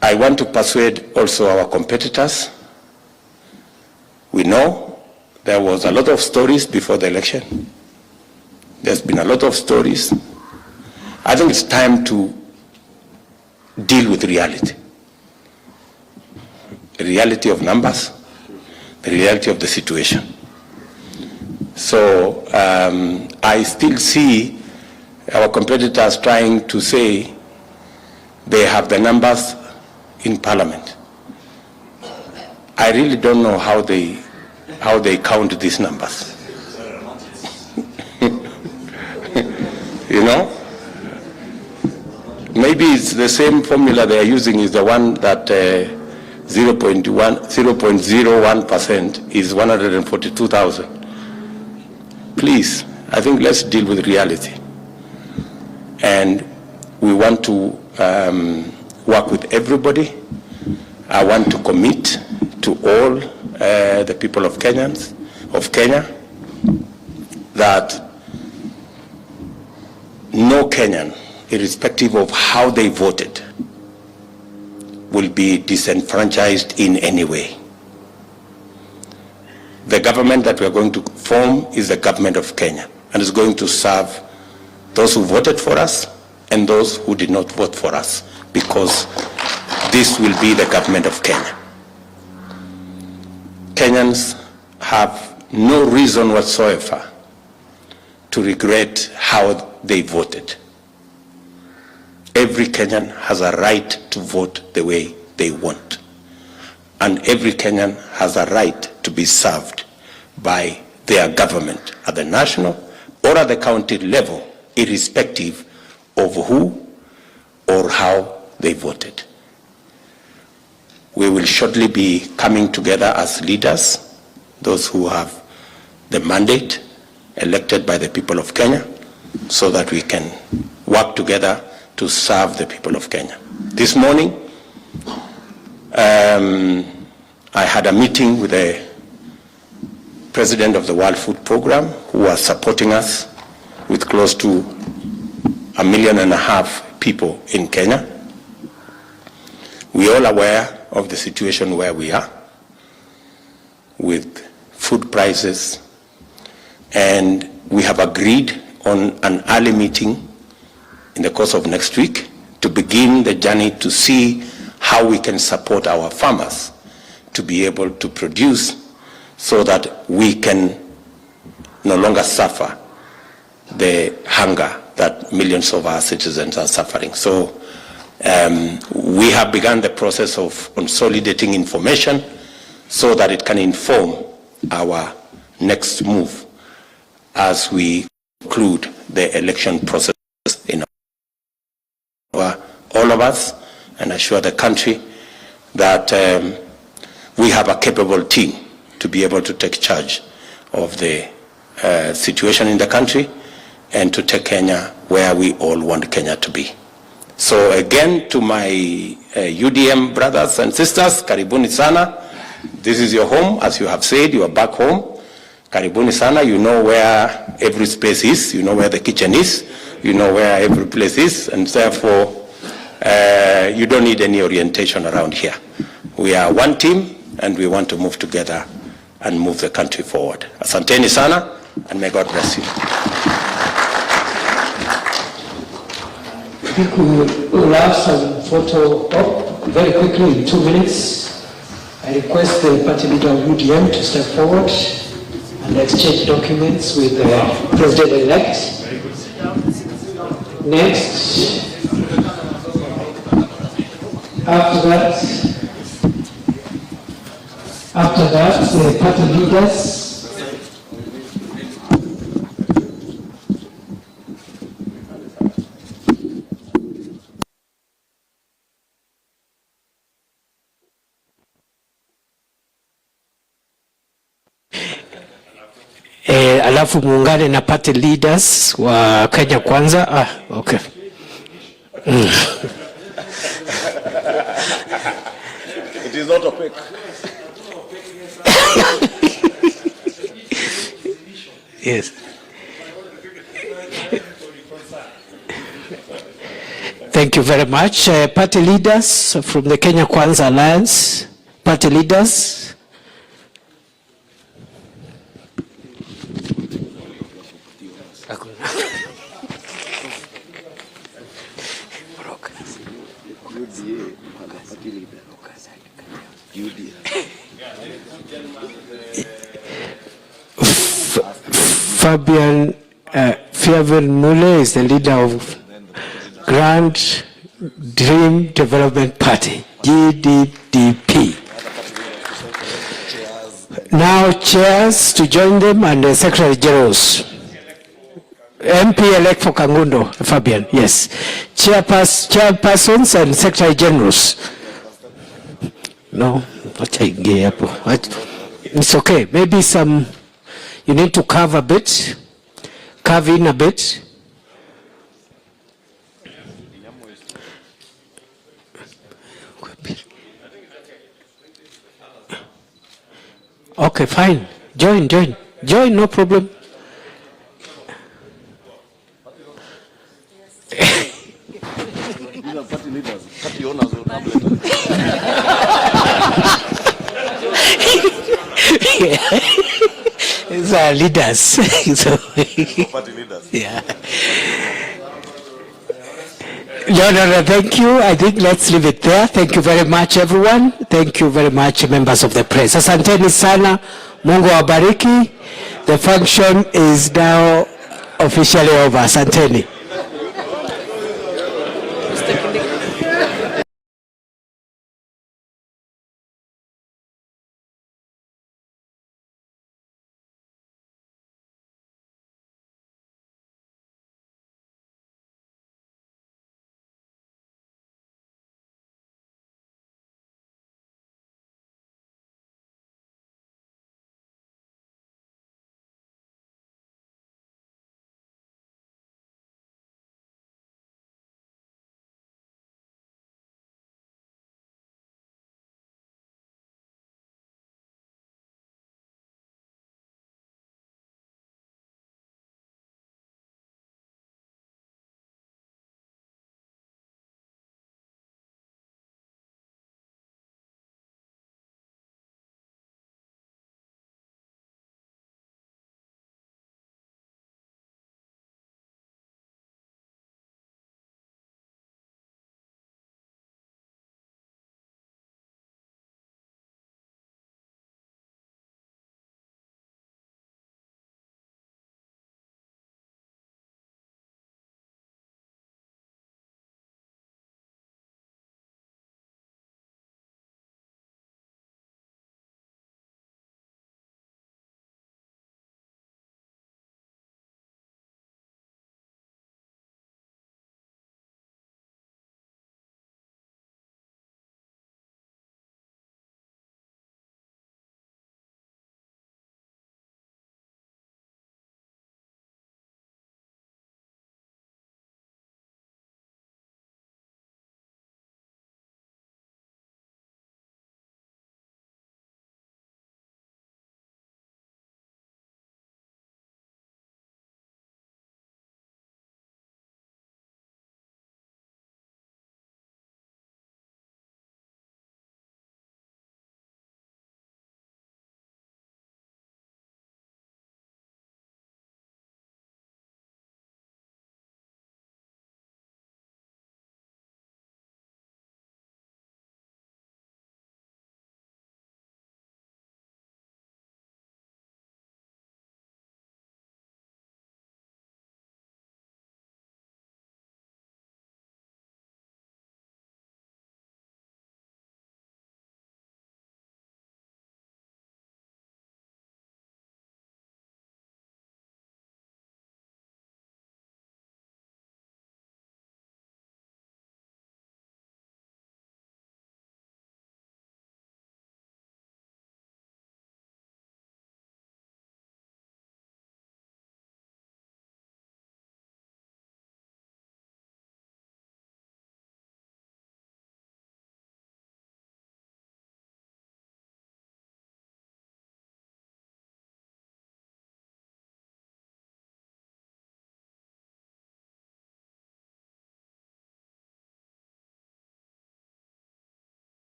I want to persuade also our competitors. We know there was a lot of stories before the election. There's been a lot of stories. I think it's time to deal with reality. The reality of numbers, the reality of the situation. So I still see our competitors trying to say they have the numbers in Parliament. I really don't know how they count these numbers. You know? Maybe it's the same formula they are using is the one that 0.01% is 142,000. Please, I think let's deal with reality. And we want to work with everybody. I want to commit to all the people of Kenya, that no Kenyan, irrespective of how they voted, will be disenfranchised in any way. The government that we are going to form is the government of Kenya, and is going to serve those who voted for us and those who did not vote for us, because this will be the government of Kenya. Kenyans have no reason whatsoever to regret how they voted. Every Kenyan has a right to vote the way they want. And every Kenyan has a right to be served by their government at the national or at the county level, irrespective of who or how they voted. We will shortly be coming together as leaders, those who have the mandate elected by the people of Kenya, so that we can work together to serve the people of Kenya. This morning, I had a meeting with the president of the World Food Program, who was supporting us with close to 1.5 million people in Kenya. We are all aware of the situation where we are with food prices, and we have agreed on an early meeting in the course of next week to begin the journey to see how we can support our farmers to be able to produce, so that we can no longer suffer the hunger that millions of our citizens are suffering. So we have begun the process of consolidating information so that it can inform our next move as we conclude the election process in all of us, and assure the country that we have a capable team to be able to take charge of the situation in the country and to take Kenya where we all want Kenya to be. So again, to my UDM brothers and sisters, karibuni sana. This is your home. As you have said, you are back home. Karibuni sana. You know where every space is. You know where the kitchen is. You know where every place is. And therefore, you don't need any orientation around here. We are one team, and we want to move together and move the country forward. Asanteni sana, and may God bless you. I think we will have some photo op very quickly in 2 minutes. I request the party leader of UDM to step forward and exchange documents with the President-elect. Next, after that, the party leaders alafu muungane na party leaders wa Kenya Kwanza. Okay. It is not opaque. Yes. Thank you very much. Party leaders from the Kenya Kwanza Alliance. Party leaders. Fabian Mule is the leader of Grand Dream Development Party, GDDP. Now chairs to join them and the Secretary Generals. MP-elect for Kangundo, Fabian, yes. Chairpersons and Secretary Generals. No, it's okay. Maybe some, you need to carve in a bit. Okay, fine. Join, no problem. These are party leaders, party owners will come These are leaders. So, party leaders. Yeah. No, thank you. I think let's leave it there. Thank you very much, everyone. Thank you very much, members of the press. Asanteni sana. Mungu wabariki. The function is now officially over. Asanteni.